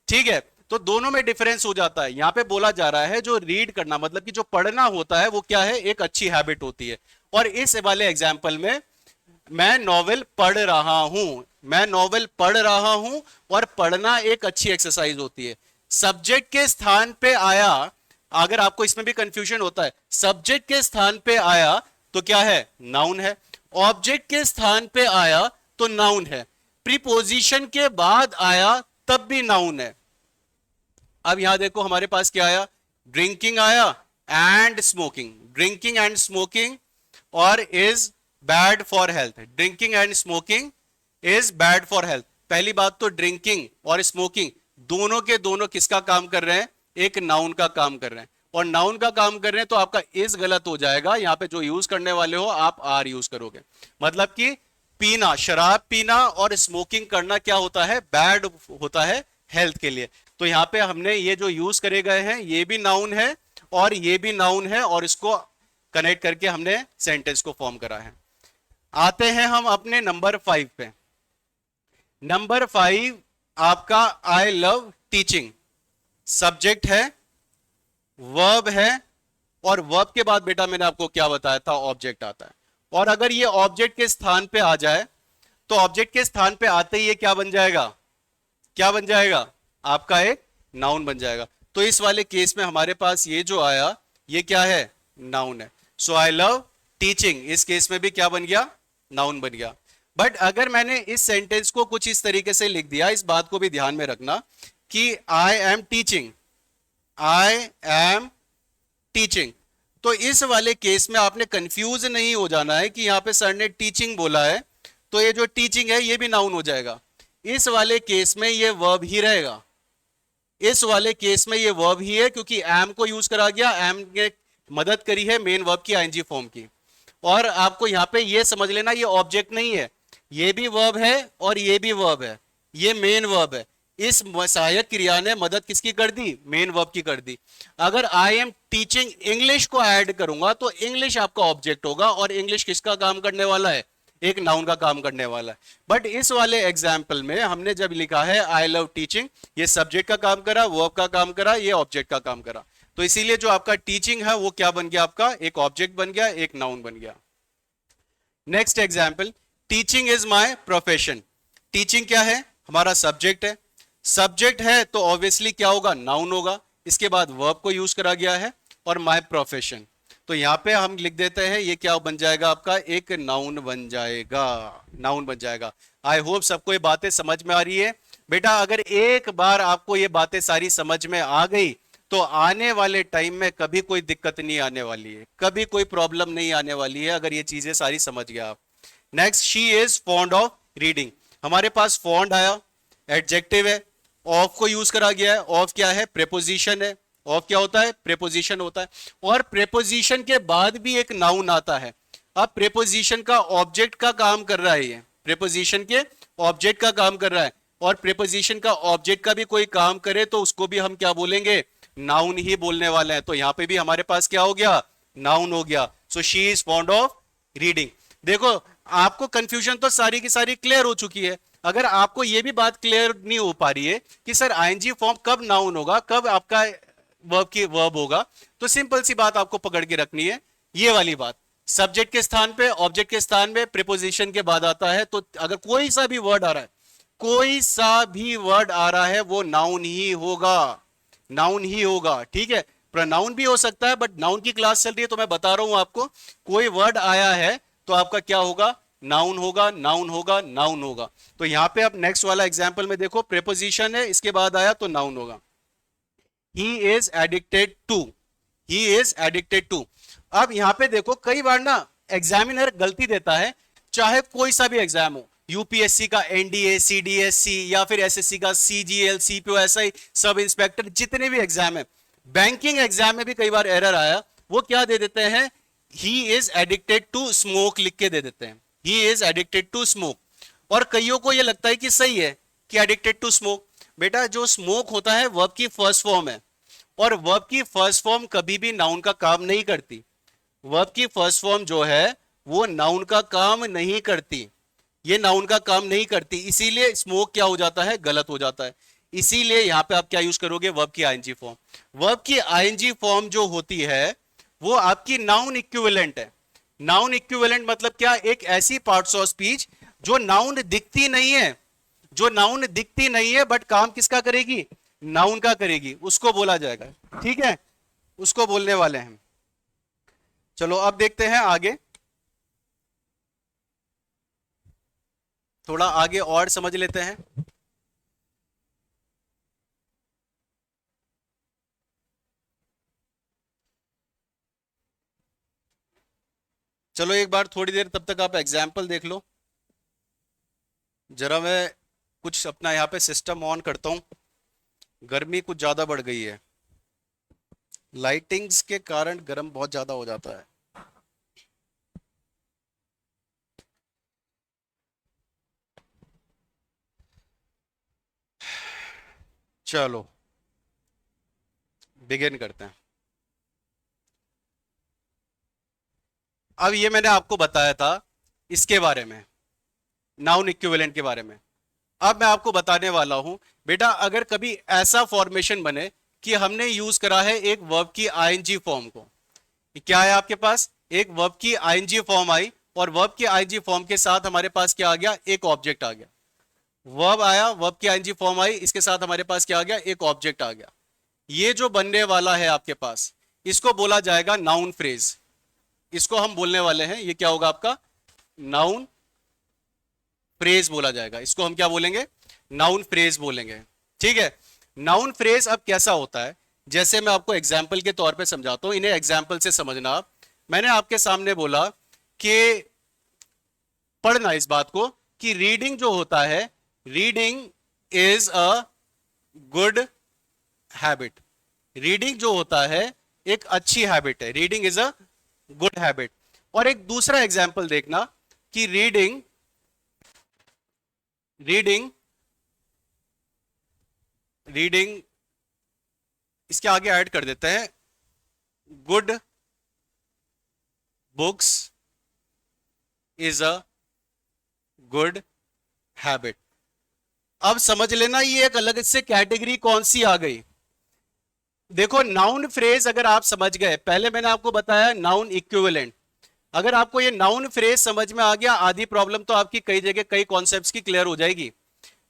Speaker 1: ठीक है, तो दोनों में डिफरेंस हो जाता है। यहां पे बोला जा रहा है जो रीड करना मतलब कि जो पढ़ना होता है वो क्या है, एक अच्छी हैबिट होती है। और इस वाले एग्जाम्पल में मैं नॉवेल पढ़ रहा हूं, मैं नॉवेल पढ़ रहा हूं, और पढ़ना एक अच्छी एक्सरसाइज होती है। सब्जेक्ट के स्थान पे आया, अगर आपको इसमें भी कंफ्यूजन होता है, सब्जेक्ट के स्थान पे आया तो क्या है, नाउन है। ऑब्जेक्ट के स्थान पे आया तो नाउन है। प्रीपोजिशन के बाद आया तब भी नाउन है। अब यहां देखो हमारे पास क्या आया, ड्रिंकिंग आया and smoking, drinking and smoking और is bad for health, drinking and smoking is bad for health. पहली बात तो ड्रिंकिंग और स्मोकिंग दोनों के दोनों किसका काम कर रहे हैं, एक नाउन का काम कर रहे हैं। और नाउन का काम कर रहे हैं तो आपका इज गलत हो जाएगा, यहां पे जो यूज करने वाले हो आप आर यूज करोगे। मतलब कि पीना, शराब पीना और स्मोकिंग करना क्या होता है, बैड होता है हेल्थ के लिए। तो यहां पे हमने ये जो यूज करे गए हैं ये भी नाउन है और ये भी नाउन है, और इसको कनेक्ट करके हमने सेंटेंस को फॉर्म करा है। आते हैं हम अपने नंबर 5 पे। नंबर 5 आपका आई लव टीचिंग, सब्जेक्ट है, वर्ब है, और वर्ब के बाद बेटा मैंने आपको क्या बताया था, ऑब्जेक्ट आता है। और अगर ये ऑब्जेक्ट के स्थान पे आ जाए तो ऑब्जेक्ट के स्थान पे आते ही ये क्या बन जाएगा, क्या बन जाएगा, आपका एक नाउन बन जाएगा। तो इस वाले केस में हमारे पास ये जो आया ये क्या है, नाउन है। सो आई लव टीचिंग, इस केस में भी क्या बन गया, नाउन बन गया। बट अगर मैंने इस सेंटेंस को कुछ इस तरीके से लिख दिया, इस बात को भी ध्यान में रखना कि I am teaching, I am teaching, तो इस वाले केस में आपने कंफ्यूज नहीं हो जाना है कि यहां पे सर ने टीचिंग बोला है तो ये जो टीचिंग है ये भी नाउन हो जाएगा। इस वाले केस में ये वर्ब ही रहेगा, इस वाले केस में ये वर्ब ही है, क्योंकि एम को यूज करा गया, एम ने मदद करी है मेन वर्ब की आईएनजी फॉर्म की। और आपको यहां पे ये समझ लेना ये ऑब्जेक्ट नहीं है, ये भी वर्ब है और ये भी वर्ब है, ये मेन वर्ब है। इस सहायक क्रिया ने मदद किसकी कर दी, मेन वर्ब की कर दी। अगर आई एम टीचिंग इंग्लिश को ऐड करूंगा तो इंग्लिश आपका ऑब्जेक्ट होगा, और इंग्लिश किसका काम करने वाला है, एक नाउन का काम करने वाला है। बट इस वाले एग्जाम्पल में हमने जब लिखा है आई लव टीचिंग, ये सब्जेक्ट का काम करा, वर्ब का काम करा, ये ऑब्जेक्ट का काम करा। तो इसीलिए जो आपका टीचिंग है वो क्या बन गया, आपका एक ऑब्जेक्ट बन गया, एक नाउन बन गया। Next example, teaching is my profession. Teaching क्या है, हमारा सब्जेक्ट है। सब्जेक्ट है तो ऑब्वियसली क्या होगा, नाउन होगा। इसके बाद वर्ब को यूज करा गया है और माई प्रोफेशन, तो यहां पे हम लिख देते हैं ये क्या बन जाएगा, आपका एक नाउन बन जाएगा, नाउन बन जाएगा। आई होप सबको ये बातें समझ में आ रही है। बेटा अगर एक बार आपको ये बातें सारी समझ में आ गई तो आने वाले टाइम में कभी कोई दिक्कत नहीं आने वाली है, कभी कोई प्रॉब्लम नहीं आने वाली है अगर ये चीजें सारी समझ गया आप। Next, she is fond of reading. हमारे पास फॉन्ड आया, एडजेक्टिव है, ऑफ को यूज करा गया है। ऑफ क्या है, प्रेपोजिशन है। ऑफ क्या होता है, प्रेपोजिशन होता है। और प्रेपोजिशन के बाद भी एक नाउन आता है। अब प्रेपोजिशन का ऑब्जेक्ट का काम कर रहा है, ये प्रेपोजिशन के ऑब्जेक्ट का काम कर रहा है। और प्रेपोजिशन का ऑब्जेक्ट का भी कोई काम करे तो उसको भी हम क्या बोलेंगे, नाउन ही बोलने वाले हैं। तो यहां पे भी हमारे पास क्या हो गया, नाउन हो गया। So she is fond of reading. देखो आपको कंफ्यूजन तो सारी की सारी क्लियर हो चुकी है। अगर आपको यह भी बात क्लियर नहीं हो पा रही है कि सर आईएनजी फॉर्म कब नाउन होगा, कब आपका वर्ब होगा, तो सिंपल सी बात आपको पकड़ के रखनी है, ये वाली बात। सब्जेक्ट के स्थान पे, ऑब्जेक्ट के स्थान में प्रीपोजिशन के बाद आता है। तो अगर कोई सा भी वर्ड आ रहा है, कोई सा भी वर्ड आ रहा है, वो नाउन ही होगा, नाउन ही होगा। ठीक है, प्रोनाउन भी हो सकता है, बट नाउन की क्लास चल रही है तो मैं बता रहा हूं आपको, कोई वर्ड आया है तो आपका क्या होगा, नाउन होगा, नाउन होगा, नाउन होगा। तो यहां पे आप नेक्स्ट वाला एग्जांपल में देखो, प्रीपोजिशन है, इसके बाद आया तो नाउन होगा। He is addicted to, he is addicted to. अब यहां पे देखो कई बार ना एग्जामिनर गलती देता है, चाहे कोई सा भी एग्जाम हो, यूपीएससी का एनडीए, सीडीएससी, या फिर एसएससी का CGL, CPO, SI, sub inspector, जितने भी एग्जाम है, बैंकिंग एग्जाम में भी कई बार एरर आया, वो क्या दे देते हैं, he is addicted to smoke लिख के दे देते हैं, he is addicted to smoke. और कईयों को ये लगता है कि सही है कि एडिक्टेड टू स्मोक। बेटा जो स्मोक होता है वर्ब की फर्स्ट फॉर्म है, और वर्ब की फर्स्ट फॉर्म कभी भी नाउन का काम नहीं करती। वर्ब की फर्स्ट फॉर्म जो है वो नाउन का काम नहीं करती, ये नाउन का काम नहीं करती, इसीलिए स्मोक क्या हो जाता है, गलत हो जाता है। इसीलिए यहां पे आप क्या यूज करोगे, वर्ब की आईएनजी फॉर्म। वर्ब की आईएनजी फॉर्म जो होती है वो आपकी नाउन इक्विवेलेंट है। नाउन इक्विवेलेंट मतलब क्या, एक ऐसी पार्ट्स ऑफ स्पीच जो नाउन दिखती नहीं है, जो नाउन दिखती नहीं है बट काम किसका करेगी, नाउन का करेगी, उसको बोला जाएगा। ठीक है, उसको बोलने वाले हैं। चलो अब देखते हैं आगे, थोड़ा आगे और समझ लेते हैं। चलो एक बार थोड़ी देर तब तक आप एग्जाम्पल देख लो, जरा मैं कुछ अपना यहाँ पे सिस्टम ऑन करता हूँ, गर्मी कुछ ज्यादा बढ़ गई है, लाइटिंग्स के कारण गर्म बहुत ज्यादा हो जाता है। चलो बिगिन करते हैं। अब ये मैंने आपको बताया था इसके बारे में, नाउन इक्विवेलेंट के बारे में। अब मैं आपको बताने वाला हूं, बेटा अगर कभी ऐसा फॉर्मेशन बने कि हमने यूज करा है एक वर्ब की आईएनजी फॉर्म को, क्या है आपके पास, एक वर्ब की आईएनजी फॉर्म आई, और वर्ब की आईएनजी फॉर्म के साथ हमारे पास क्या आ गया, एक ऑब्जेक्ट आ गया। वर्ब आया, वर्ब की आईएनजी फॉर्म आई, इसके साथ हमारे पास क्या आ गया, एक ऑब्जेक्ट आ गया। ये जो बनने वाला है आपके पास, इसको बोला जाएगा नाउन फ्रेज। इसको हम बोलने वाले हैं, ये क्या होगा आपका, नाउन फ्रेज बोला जाएगा। इसको हम क्या बोलेंगे, नाउन फ्रेज बोलेंगे। ठीक है, नाउन फ्रेज अब कैसा होता है, जैसे मैं आपको एग्जाम्पल के तौर पे समझाता हूं, इन्हें एग्जाम्पल से समझना आप। मैंने आपके सामने बोला कि पढ़ना इस बात को कि रीडिंग जो होता है, reading is a good habit. Reading जो होता है एक अच्छी हैबिट है, reading is a good habit. और एक दूसरा एग्जाम्पल देखना कि रीडिंग, रीडिंग, रीडिंग इसके आगे ऐड कर देते हैं, good books is a good habit. अब समझ लेना ये एक अलग से कैटेगरी कौन सी आ गई, देखो नाउन फ्रेज अगर आप समझ गए, पहले मैंने आपको बताया नाउन इक्विवेलेंट, अगर आपको ये नाउन फ्रेज समझ में आ गया, आधी प्रॉब्लम तो आपकी कई जगह कई कॉन्सेप्ट्स की क्लियर हो जाएगी।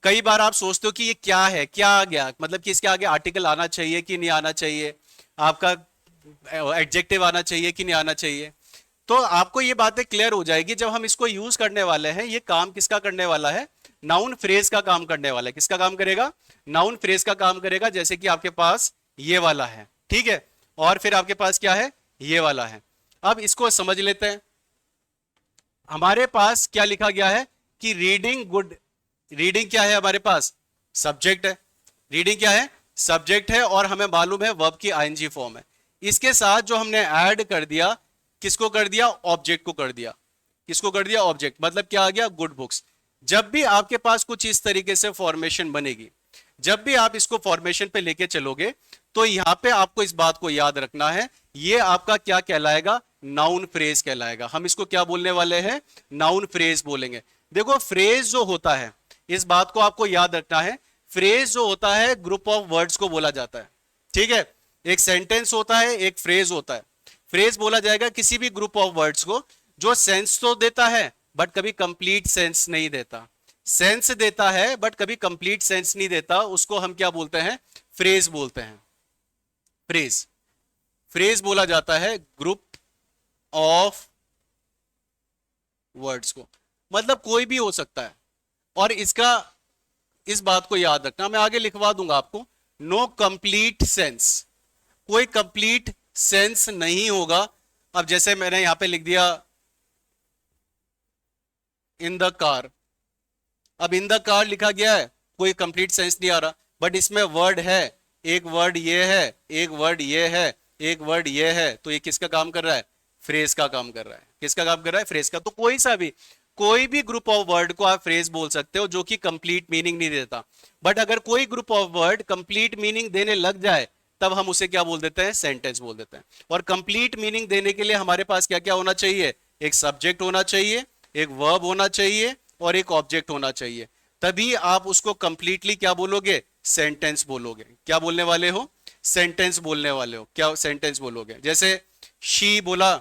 Speaker 1: कई बार आप सोचते हो कि ये क्या है, क्या आ गया, मतलब कि इसके आगे आर्टिकल आना चाहिए कि नहीं आना चाहिए, आपका एडजेक्टिव आना चाहिए कि नहीं आना चाहिए। तो आपको ये बातें क्लियर हो जाएगी जब हम इसको यूज करने वाले हैं। ये काम किसका करने वाला है? नाउन फ्रेज का काम करने वाला है। किसका काम करेगा? नाउन फ्रेज का काम करेगा। जैसे कि आपके पास ये वाला है, ठीक है, और फिर आपके पास क्या है? ये वाला है। अब इसको समझ लेते हैं। हमारे पास क्या लिखा गया है कि रीडिंग गुड, रीडिंग क्या है हमारे पास? सब्जेक्ट है। रीडिंग क्या है? सब्जेक्ट है, और हमें मालूम है वर्ब की आईएनजी फॉर्म है। इसके साथ जो हमने ऐड कर दिया, किसको कर दिया? ऑब्जेक्ट को कर दिया। किसको कर दिया? ऑब्जेक्ट। मतलब क्या आ गया? Good books. जब भी आपके पास कुछ इस तरीके से फॉर्मेशन बनेगी, जब भी आप इसको फॉर्मेशन पे लेके चलोगे, तो यहां पे आपको इस बात को याद रखना है, ये आपका क्या कहलाएगा? नाउन फ्रेज कहलाएगा। हम इसको क्या बोलने वाले हैं? नाउन फ्रेज बोलेंगे। देखो फ्रेज जो होता है, इस बात को आपको याद रखना है, फ्रेज जो होता है ग्रुप ऑफ वर्ड्स को बोला जाता है, ठीक है। एक सेंटेंस होता है, एक फ्रेज होता है। फ्रेज बोला जाएगा किसी भी ग्रुप ऑफ वर्ड्स को जो सेंस तो देता है बट कभी कंप्लीट सेंस नहीं देता। सेंस देता है बट कभी कंप्लीट सेंस नहीं देता, उसको हम क्या बोलते हैं? फ्रेज बोलते हैं। फ्रेज, फ्रेज बोला जाता है ग्रुप ऑफ वर्ड्स को, मतलब कोई भी हो सकता है। और इसका, इस बात को याद रखना, मैं आगे लिखवा दूंगा आपको। नो कंप्लीट सेंस, कोई कंप्लीट सेंस नहीं होगा। अब जैसे मैंने यहां पे लिख दिया इन द कार, अब इन द कार लिखा गया है, कोई कंप्लीट सेंस नहीं आ रहा, बट इसमें वर्ड है, एक वर्ड ये है, एक वर्ड ये है, एक वर्ड ये है, तो ये किसका काम कर रहा है? फ्रेज का काम कर रहा है। किसका काम कर रहा है? फ्रेज का। तो कोई सा भी, कोई भी ग्रुप ऑफ वर्ड को आप फ्रेज बोल सकते हो जो कि कंप्लीट मीनिंग नहीं देता। बट अगर कोई group of word complete meaning देने लग जाए, तब हम उसे क्या बोल देते हैं? सेंटेंस बोल देते हैं। और कंप्लीट मीनिंग देने के लिए हमारे पास क्या क्या होना चाहिए? एक सब्जेक्ट होना चाहिए, एक वर्ब होना चाहिए, और एक ऑब्जेक्ट होना चाहिए। तभी आप उसको कंप्लीटली क्या बोलोगे? सेंटेंस बोलोगे। क्या बोलने वाले हो? सेंटेंस बोलने वाले हो। क्या सेंटेंस बोलोगे? जैसे शी बोला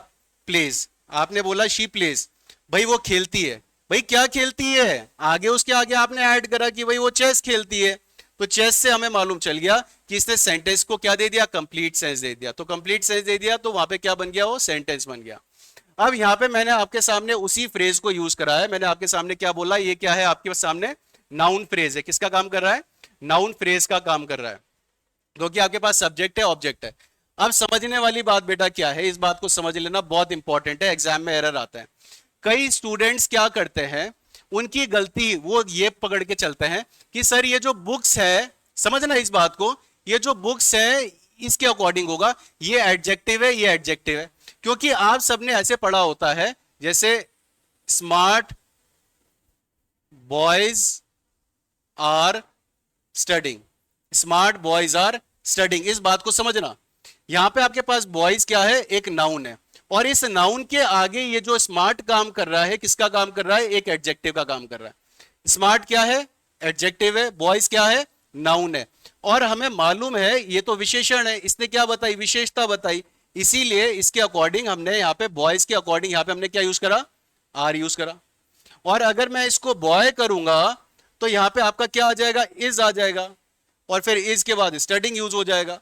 Speaker 1: प्लेज, आपने बोला शी प्लेज, भाई वो खेलती है। भाई क्या खेलती है? आगे उसके आगे आपने ऐड करा कि भाई वो चेस खेलती है। तो चेस से हमें मालूम चल गया कि इसने सेंटेंस को क्या दे दिया? कंप्लीट सेंस दे दिया। तो कंप्लीट सेंस दे दिया तो वहां पे क्या बन गया? वो सेंटेंस बन गया। अब यहां पे मैंने आपके सामने उसी फ्रेज को यूज करा है। मैंने आपके सामने क्या बोला? ये क्या है आपके सामने? नाउन फ्रेज है। किसका काम कर रहा है? नाउन फ्रेज का काम कर रहा है, क्योंकि आपके पास सब्जेक्ट है, ऑब्जेक्ट है। अब समझने वाली बात बेटा क्या है, इस बात को समझ लेना बहुत इंपॉर्टेंट है, एग्जाम में एरर आता है। कई स्टूडेंट्स क्या करते हैं, उनकी गलती, वो ये पकड़ के चलते हैं कि सर ये जो बुक्स है, समझना इस बात को, ये जो बुक्स है इसके अकॉर्डिंग होगा, ये एडजेक्टिव है, ये एडजेक्टिव है। क्योंकि आप सबने ऐसे पढ़ा होता है, जैसे smart boys are studying, smart boys are studying. इस बात को समझना, यहां पे आपके पास बॉयज क्या है? एक नाउन है, और इस नाउन के आगे ये जो स्मार्ट काम कर रहा है, किसका काम कर रहा है? एक एडजेक्टिव का काम कर रहा है। स्मार्ट क्या है? एडजेक्टिव है। बॉयज क्या है? नाउन है। और हमें मालूम है ये तो विशेषण है, इसने क्या बताई? विशेषता बताई। इसीलिए इसके अकॉर्डिंग हमने यहाँ पे बॉयज के अकॉर्डिंग यहाँ पे हमने क्या यूज करा? आर यूज करा। और अगर मैं इसको बॉय करूंगा तो यहां पे आपका क्या आ जाएगा? इज आ जाएगा, और फिर इज के बाद स्टडिंग यूज हो जाएगा।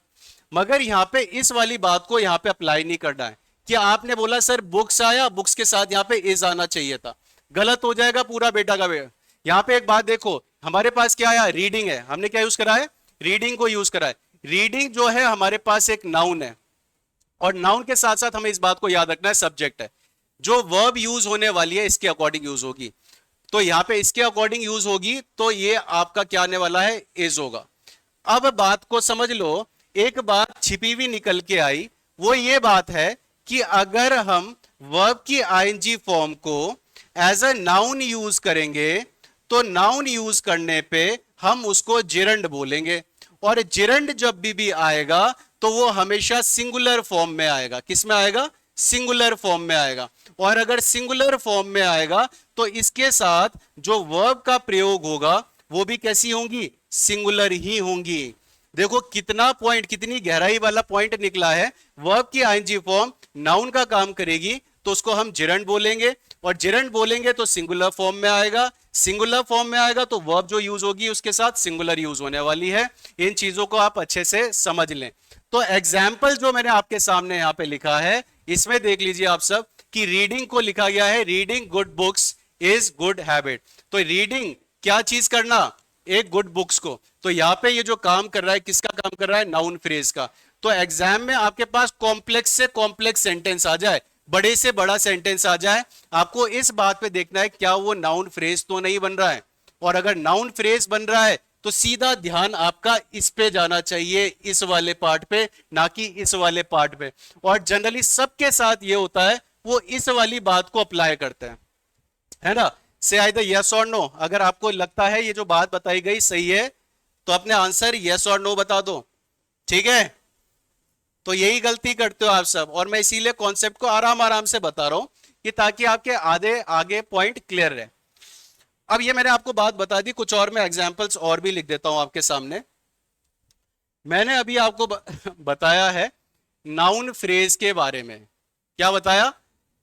Speaker 1: मगर यहां पे इस वाली बात को यहां पे अप्लाई नहीं करना है कि आपने बोला सर बुक्स आया, बुक्स के साथ यहां पे इज आना चाहिए था। गलत हो जाएगा पूरा बेटा का बेटा। यहां पे एक बात देखो, हमारे पास क्या आया? रीडिंग है। हमने क्या यूज करा है? रीडिंग को यूज करा है। रीडिंग जो है हमारे पास एक नाउन है, और नाउन के साथ साथ हमें इस बात को याद रखना है सब्जेक्ट है। जो वर्ब यूज होने वाली है इसके अकॉर्डिंग यूज होगी। तो यहां पे इसके अकॉर्डिंग यूज होगी, तो ये आपका क्या आने वाला है? इज होगा। अब बात को समझ लो, एक बात छिपी हुई निकल के आई, वो ये बात है कि अगर हम वर्ब की आईएनजी फॉर्म को एज अ नाउन यूज करेंगे, तो नाउन यूज करने पे हम उसको जिरंड बोलेंगे, और जिरंड जब भी आएगा तो वो हमेशा सिंगुलर फॉर्म में आएगा। किस में आएगा? सिंगुलर फॉर्म में आएगा। और अगर सिंगुलर फॉर्म में आएगा तो इसके साथ जो वर्ब का प्रयोग होगा वो भी कैसी होंगी? सिंगुलर ही होंगी। देखो कितना पॉइंट, कितनी गहराई वाला पॉइंट निकला है। वर्ब की आईएनजी फॉर्म नाउन का काम करेगी तो उसको हम जिरंड बोलेंगे, और जिरंड बोलेंगे तो सिंगुलर फॉर्म में आएगा। सिंगुलर फॉर्म में आएगा तो वर्ब जो यूज होगी उसके साथ सिंगुलर यूज होने वाली है। इन चीजों को आप अच्छे से समझ लें। तो एग्जाम्पल जो मैंने आपके सामने यहां पे लिखा है, इसमें देख लीजिए आप सब कि रीडिंग को लिखा गया है, reading good books is good habit. तो रीडिंग क्या चीज करना, एक गुड बुक्स को। तो यहां पे ये जो काम कर रहा है, किसका काम कर रहा है, नाउन फ्रेज का। तो एग्जाम में आपके पास कॉम्प्लेक्स से कॉम्प्लेक्स सेंटेंस आ जाए, बड़े से बड़ा सेंटेंस आ जाए, आपको इस बात पे देखना है क्या वो नाउन फ्रेज तो नहीं बन रहा है। और अगर नाउन फ्रेज बन रहा है तो सीधा ध्यान आपका इस पे जाना चाहिए, इस वाले पार्ट पे, ना कि इस वाले पार्ट पे। और जनरली सबके साथ ये होता है, वो इस वाली बात को अप्लाई करते हैं, है ना। से आइदर यस और नो। अगर आपको लगता है ये जो बात बताई गई सही है तो अपने आंसर यस और नो बता दो, ठीक है। तो यही गलती करते हो आप सब, और मैं इसीलिए कॉन्सेप्ट को आराम आराम से बता रहा हूं कि ताकि आपके आधे आगे पॉइंट क्लियर रहे। अब ये मैंने आपको बात बता दी, कुछ और मैं एग्जांपल्स और भी लिख देता हूं आपके सामने। मैंने अभी आपको बताया है नाउन फ्रेज के बारे में। क्या बताया,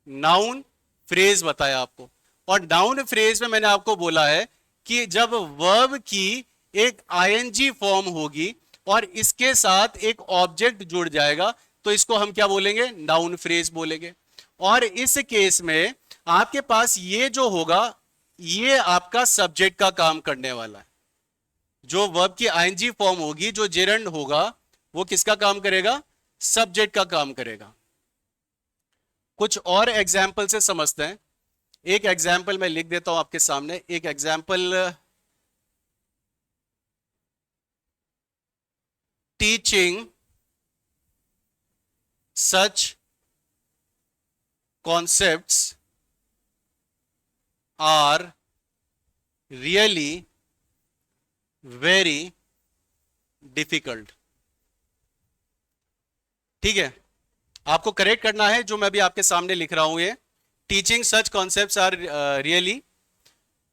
Speaker 1: नाउन फ्रेज बताया आपको। और नाउन फ्रेज में मैंने आपको बोला है कि जब वर्ब की एक आईएनजी फॉर्म होगी और इसके साथ एक ऑब्जेक्ट जुड़ जाएगा तो इसको हम क्या बोलेंगे, नाउन फ्रेज बोलेंगे। और इस केस में आपके पास ये जो होगा, ये आपका सब्जेक्ट का काम करने वाला है। जो वर्ब की आईएनजी फॉर्म होगी, जो जेरंड होगा, वो किसका काम करेगा, सब्जेक्ट का काम करेगा। कुछ और एग्जाम्पल से समझते हैं। एक एग्जाम्पल मैं लिख देता हूं आपके सामने, एक example, teaching such concepts are really very difficult. ठीक है, आपको करेक्ट करना है जो मैं भी आपके सामने लिख रहा हूं, ये teaching such concepts are really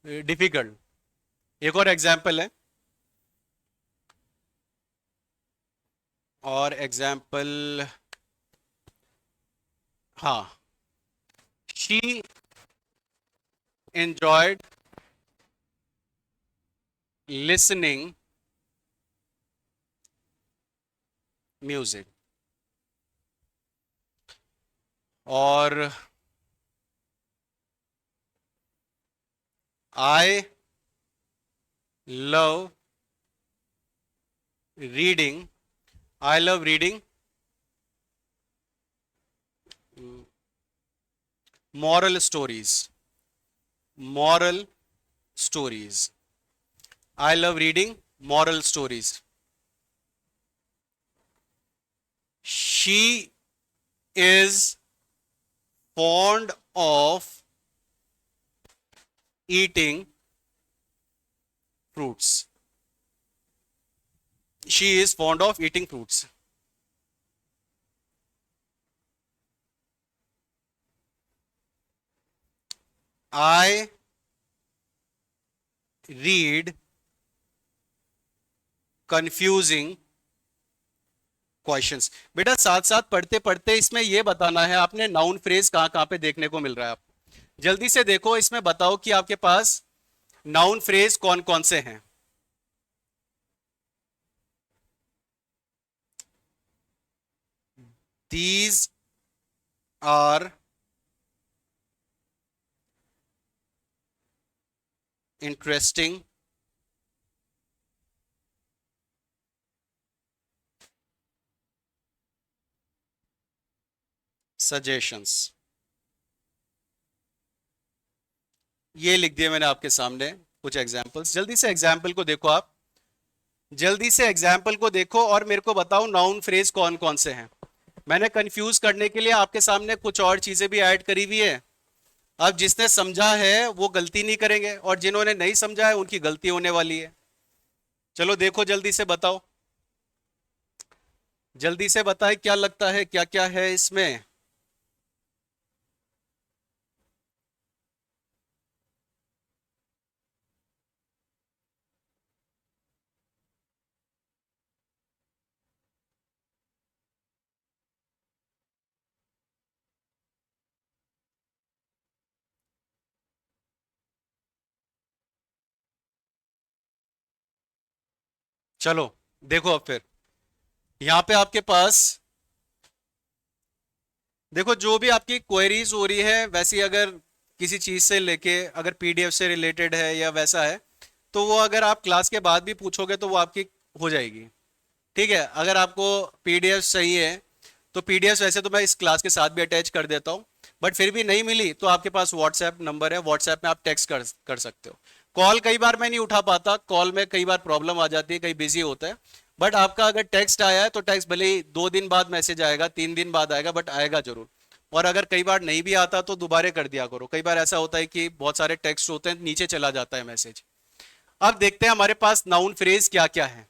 Speaker 1: difficult. एक और एग्जाम्पल है, और एग्जाम्पल, हाँ, शी enjoyed listening music। और I love reading, I love reading moral stories, moral stories। I love reading moral stories। She is fond of eating fruits। She is fond of eating fruits। I read confusing questions. बेटा साथ साथ पढ़ते पढ़ते इसमें यह बताना है आपने नाउन फ्रेज कहां कहां पे देखने को मिल रहा है आपको। जल्दी से देखो, इसमें बताओ कि आपके पास नाउन फ्रेज कौन कौन से हैं। These are interesting suggestions. ये लिख दिए मैंने आपके सामने कुछ एग्जांपल्स। जल्दी से एग्जांपल को देखो आप, जल्दी से एग्जाम्पल को देखो और मेरे को बताओ नाउन फ्रेज कौन कौन से हैं। मैंने कंफ्यूज करने के लिए आपके सामने कुछ और चीजें भी ऐड करी हुई है। अब जिसने समझा है वो गलती नहीं करेंगे, और जिन्होंने नहीं समझा है उनकी गलती होने वाली है। चलो देखो जल्दी से बताओ, जल्दी से बताए क्या लगता है क्या क्या है इसमें। चलो देखो अब फिर यहां पे आपके पास देखो जो भी आपकी क्वेरीज हो रही है वैसी, अगर किसी चीज से लेके अगर पीडीएफ से रिलेटेड है या वैसा है, तो वो अगर आप क्लास के बाद भी पूछोगे तो वो आपकी हो जाएगी। ठीक है, अगर आपको पीडीएफ चाहिए तो पीडीएफ वैसे तो मैं इस क्लास के साथ भी अटैच कर देता हूँ, बट फिर भी नहीं मिली तो आपके पास व्हाट्सएप नंबर है, व्हाट्सएप में आप टेक्स्ट कर सकते हो। कॉल कई बार मैं नहीं उठा पाता, कॉल में कई बार प्रॉब्लम आ जाती है, कहीं बिजी होता है, बट आपका अगर टेक्स्ट आया है तो टेक्स्ट भले ही 2 दिन बाद मैसेज आएगा, 3 दिन बाद आएगा, बट आएगा जरूर। और अगर कई बार नहीं भी आता तो दोबारा कर दिया करो, कई बार ऐसा होता है कि बहुत सारे टेक्स्ट होते हैं नीचे चला जाता है मैसेज। अब देखते हैं हमारे पास नाउन फ्रेज क्या क्या है।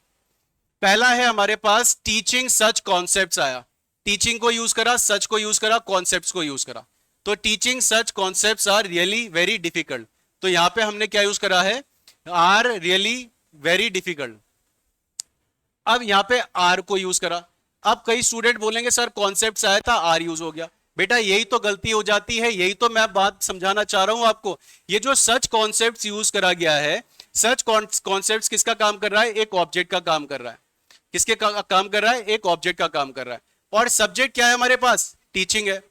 Speaker 1: पहला है हमारे पास टीचिंग सच कॉन्सेप्ट्स आया, टीचिंग को यूज करा, सच को यूज करा, कॉन्सेप्ट्स को यूज करा। तो teaching such concepts are really very difficult, तो यहां पे हमने क्या यूज करा है, आर रियली वेरी डिफिकल्ट। अब यहां पे आर को यूज करा। अब कई स्टूडेंट बोलेंगे सर कॉन्सेप्ट्स आया था आर यूज हो गया, बेटा यही तो गलती हो जाती है, यही तो मैं बात समझाना चाह रहा हूं आपको। ये जो सच कॉन्सेप्ट्स यूज करा गया है, सच कॉन्सेप्ट्स किसका काम कर रहा है, एक ऑब्जेक्ट का काम कर रहा है। किसके काम कर रहा है, एक ऑब्जेक्ट का काम कर रहा है। और सब्जेक्ट क्या है हमारे पास, टीचिंग है।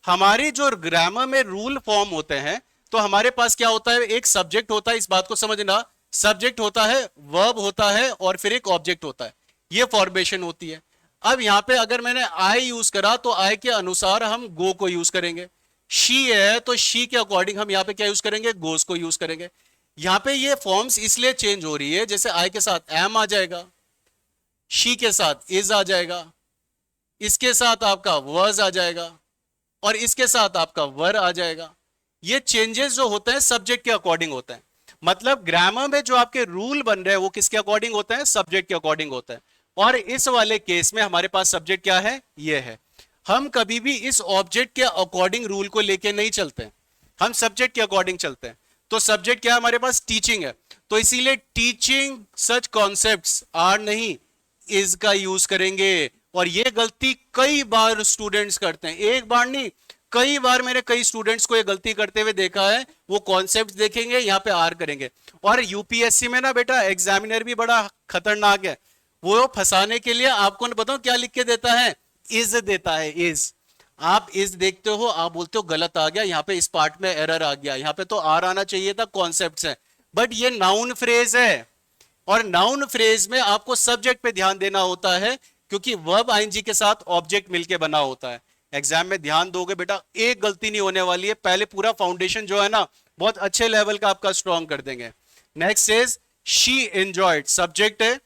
Speaker 1: हमारी जो ग्रामर में रूल फॉर्म होते हैं, तो हमारे पास क्या होता है, एक सब्जेक्ट होता है, इस बात को समझना, सब्जेक्ट होता है, वर्ब होता है, और फिर एक ऑब्जेक्ट होता है, ये फॉर्मेशन होती है। अब यहां पे अगर मैंने आई यूज करा तो आई के अनुसार हम गो को यूज करेंगे। शी है तो शी के अकॉर्डिंग हम यहां पे क्या यूज करेंगे, गोस को यूज करेंगे। यहां पे ये फॉर्म्स इसलिए चेंज हो रही है, जैसे आई के साथ एम आ जाएगा, शी के साथ इज आ जाएगा, इसके साथ आपका वर्ज आ जाएगा, और इसके साथ आपका वर आ जाएगा। ये चेंजेस जो होते हैं सब्जेक्ट के अकॉर्डिंग होते हैं। मतलब ग्रामर में जो आपके रूल बन रहे हैं वो किसके अकॉर्डिंग होते हैं, सब्जेक्ट के अकॉर्डिंग होते हैं। और इस वाले केस में हमारे पास सब्जेक्ट क्या है, ये है। हम कभी भी इस ऑब्जेक्ट के अकॉर्डिंग रूल को लेके नहीं चलते, हम सब्जेक्ट के अकॉर्डिंग चलते हैं। तो सब्जेक्ट क्या है हमारे पास, टीचिंग है, तो इसीलिए टीचिंग सच कॉन्सेप्ट्स आर नहीं, इज का यूज करेंगे। और ये गलती कई बार स्टूडेंट्स करते हैं, एक बार नहीं कई बार मैंने कई स्टूडेंट्स को ये गलती करते हुए देखा है। वो कॉन्सेप्ट देखेंगे, यहाँ पे आर करेंगे। और यूपीएससी में ना बेटा एग्जामिनर भी बड़ा खतरनाक है, वो फंसाने के लिए आपको बताऊं क्या लिख के देता है, इज देता है, इज। आप इज देखते हो, आप बोलते हो गलत आ गया, यहाँ पे इस पार्ट में एरर आ गया, यहाँ पे तो आर आना चाहिए था, कॉन्सेप्ट्स है। बट ये नाउन फ्रेज है, और नाउन फ्रेज में आपको सब्जेक्ट पे ध्यान देना होता है, क्योंकि वर्ब आईएनजी के साथ ऑब्जेक्ट मिलके बना होता है। एग्जाम में ध्यान दोगे बेटा, एक गलती नहीं होने वाली है, पहले पूरा फाउंडेशन जो है ना बहुत अच्छे लेवल का आपका स्ट्रॉन्ग कर देंगे। Next is she enjoyed, subject है,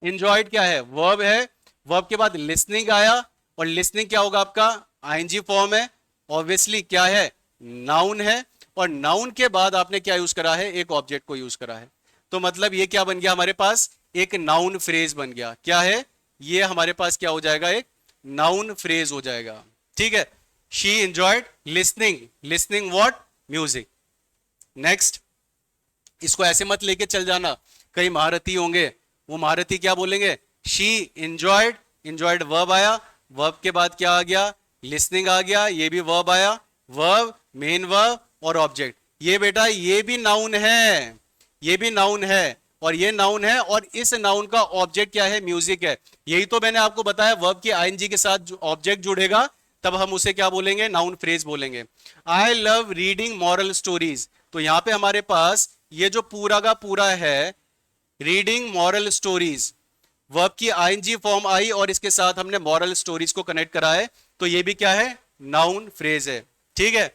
Speaker 1: एंजॉयड क्या है, वर्ब है, वर्ब के बाद लिसनिंग आया, और लिसनिंग क्या होगा आपका, आईएनजी फॉर्म है, ऑब्वियसली क्या है, नाउन है, और नाउन के बाद आपने क्या यूज करा है, एक ऑब्जेक्ट को यूज करा है। तो मतलब ये क्या बन गया हमारे पास, एक नाउन फ्रेज बन गया। क्या है ये हमारे पास, क्या हो जाएगा, एक नाउन फ्रेज हो जाएगा। ठीक है, she enjoyed listening, listening what, music. Next, इसको ऐसे मत लेके चल जाना, कई महारथी होंगे, वो महारथी क्या बोलेंगे, शी एंजॉयड, एंजॉयड वर्ब आया, वर्ब के बाद क्या आ गया, लिसनिंग आ गया, ये भी वर्ब आया, वर्ब, मेन वर्ब और ऑब्जेक्ट। ये बेटा ये भी नाउन है, ये भी नाउन है, और ये नाउन है, और इस नाउन का ऑब्जेक्ट क्या है, म्यूजिक है। यही तो मैंने आपको बताया, वर्ब की आईएनजी के साथ ऑब्जेक्ट जुड़ेगा तब हम उसे क्या बोलेंगे, नाउन फ्रेज बोलेंगे। I love reading moral stories, तो यहां पे हमारे पास ये जो पूरा का पूरा है, रीडिंग मॉरल स्टोरीज, वर्ब की आईएनजी फॉर्म आई और इसके साथ हमने मॉरल स्टोरीज को कनेक्ट करा है, तो ये भी क्या है, नाउन फ्रेज है। ठीक है,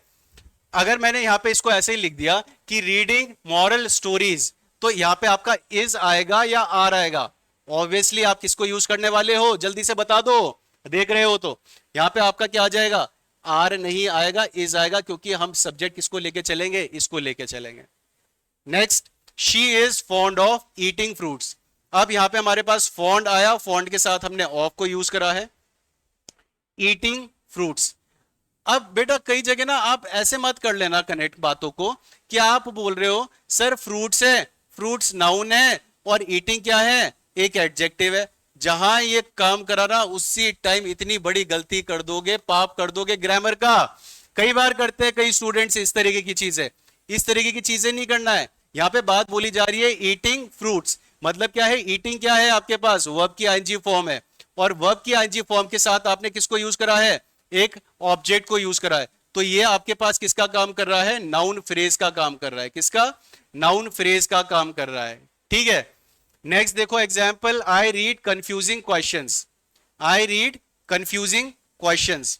Speaker 1: अगर मैंने यहां पे इसको ऐसे ही लिख दिया कि रीडिंग मॉरल स्टोरीज, तो यहां पे आपका इज आएगा या आर आएगा, ऑब्वियसली आप किसको यूज करने वाले हो, जल्दी से बता दो, देख रहे हो तो। यहां पे आपका क्या आ जाएगा, आर नहीं आएगा, इज आएगा, क्योंकि हम सब्जेक्ट किसको लेके चलेंगे, इसको लेके चलेंगे। Next, she is fond of eating fruits. अब यहां पे हमारे पास फॉन्ड आया, फॉन्ड के साथ हमने ऑफ को यूज करा है, ईटिंग फ्रूट्स। अब बेटा कई जगह ना आप ऐसे मत कर लेना कनेक्ट बातों को, कि आप बोल रहे हो सर फ्रूट्स है, फ्रूट्स नाउन है, और ईटिंग क्या है, एक एडजेक्टिव है। जहां ये काम करा ना उसी टाइम इतनी बड़ी गलती कर दोगे, पाप कर दोगे ग्रामर का। कई बार करते हैं कई स्टूडेंट्स इस तरीके की चीजें, इस तरीके की चीजें नहीं करना है। यहां पे बात बोली जा रही है ईटिंग फ्रूट्स, मतलब क्या है, ईटिंग क्या है आपके पास, वर्ब की आईएनजी फॉर्म है, और वर्ब की आईएनजी फॉर्म के साथ आपने किसको यूज करा है, एक ऑब्जेक्ट को यूज करा है। तो ये आपके पास किसका काम कर रहा है, नाउन फ्रेज का काम कर रहा है। किसका, नाउन फ्रेज का काम कर रहा है। ठीक है, नेक्स्ट देखो example, I read confusing questions. I read confusing questions.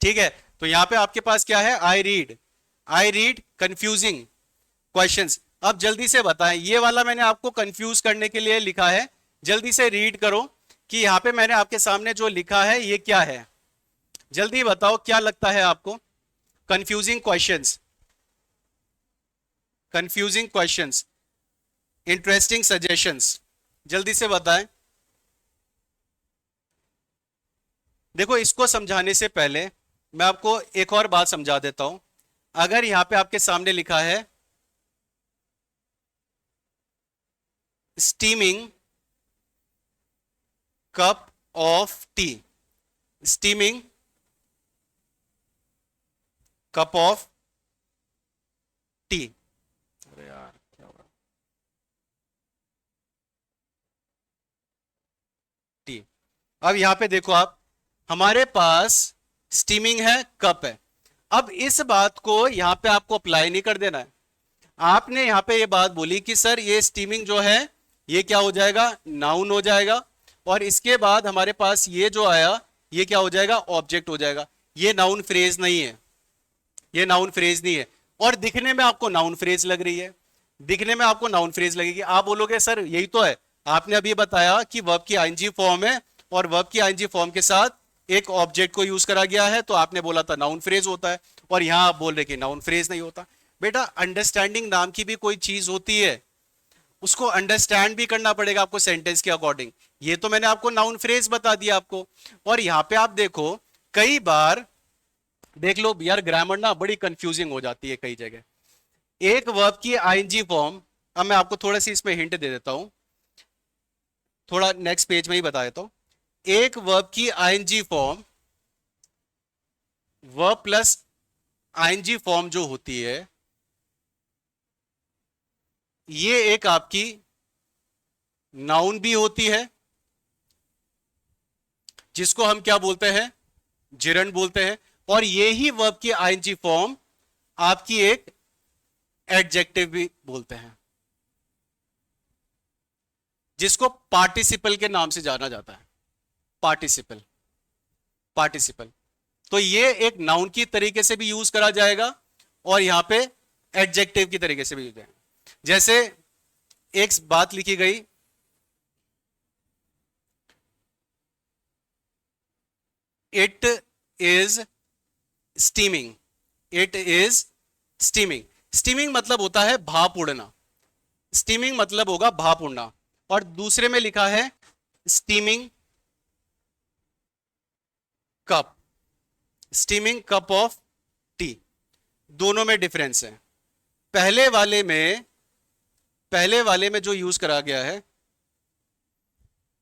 Speaker 1: ठीक है, तो यहां पे आपके पास क्या है, आई रीड कंफ्यूजिंग क्वेश्चंस। अब जल्दी से बताएं, ये वाला मैंने आपको कंफ्यूज करने के लिए लिखा है, जल्दी से रीड करो कि यहां पे मैंने आपके सामने जो लिखा है ये क्या है। जल्दी बताओ क्या लगता है आपको, confusing questions, confusing questions, interesting suggestions, जल्दी से बताएं। देखो, इसको समझाने से पहले मैं आपको एक और बात समझा देता हूं। अगर यहां पे आपके सामने लिखा है steaming cup of T, steaming cup of T, अरे यार क्या हो रहा है? टी। अब यहां पे देखो आप, हमारे पास स्टीमिंग है, कप है। अब इस बात को यहां पे आपको अप्लाई नहीं कर देना है। आपने यहां पे ये बात बोली कि सर ये स्टीमिंग जो है ये क्या हो जाएगा, नाउन हो जाएगा, और इसके बाद हमारे पास ये जो आया ये क्या हो जाएगा, ऑब्जेक्ट हो जाएगा। ये नाउन फ्रेज नहीं है, ये नाउन फ्रेज नहीं है, और दिखने में आपको नाउन फ्रेज लग रही है, दिखने में आपको नाउन फ्रेज लगेगी। आप बोलोगे सर यही तो है, आपने अभी बताया कि वर्ब की आईएनजी फॉर्म है और वर्ब की आईएनजी फॉर्म के साथ एक ऑब्जेक्ट को यूज करा गया है, तो आपने बोला था नाउन फ्रेज होता है, और यहां आप बोल रहे कि नाउन फ्रेज नहीं होता। बेटा, अंडरस्टैंडिंग नाम की भी कोई चीज होती है, उसको अंडरस्टैंड भी करना पड़ेगा आपको सेंटेंस के अकॉर्डिंग। ये तो मैंने आपको नाउन फ्रेज बता दिया आपको। और यहां पे आप देखो, कई बार देख लो यार, ग्रामर ना बड़ी कंफ्यूजिंग हो जाती है कई जगह। एक वर्ब की आईएनजी फॉर्म, अब मैं आपको थोड़ा सी इसमें हिंट दे देता हूं, थोड़ा नेक्स्ट पेज में ही बता देता हूं। एक वर्ब की ING form, verb plus ING form जो होती है, ये एक आपकी नाउन भी होती है, जिसको हम क्या बोलते हैं, जिरंड बोलते हैं, और ये ही वर्ब की आईएनजी फॉर्म आपकी एक एडजेक्टिव भी बोलते हैं, जिसको पार्टिसिपल के नाम से जाना जाता है। Participle, participle. तो ये एक नाउन की तरीके से भी यूज करा जाएगा, और यहां पे एडजेक्टिव की तरीके से भी यूज है। जैसे एक बात लिखी गई, it is steaming, it is steaming. Steaming मतलब होता है भाप उड़ना, स्टीमिंग मतलब होगा भाप उड़ना। और दूसरे में लिखा है steaming cup, steaming cup of T. दोनों में डिफरेंस है। पहले वाले में, पहले वाले में जो यूज करा गया है,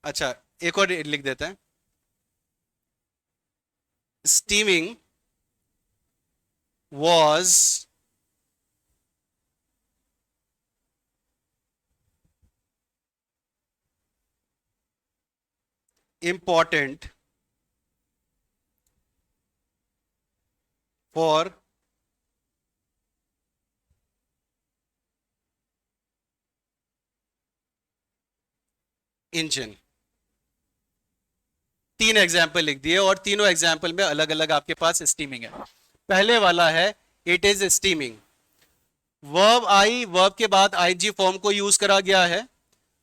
Speaker 1: अच्छा एक और लिख देते हैं, steaming was important for engine। तीन एग्जाम्पल लिख दिए, और तीनों एग्जाम्पल में अलग अलग आपके पास स्टीमिंग है। पहले वाला है it is steaming, verb I, verb के बाद आईएनजी फॉर्म को यूज करा गया है,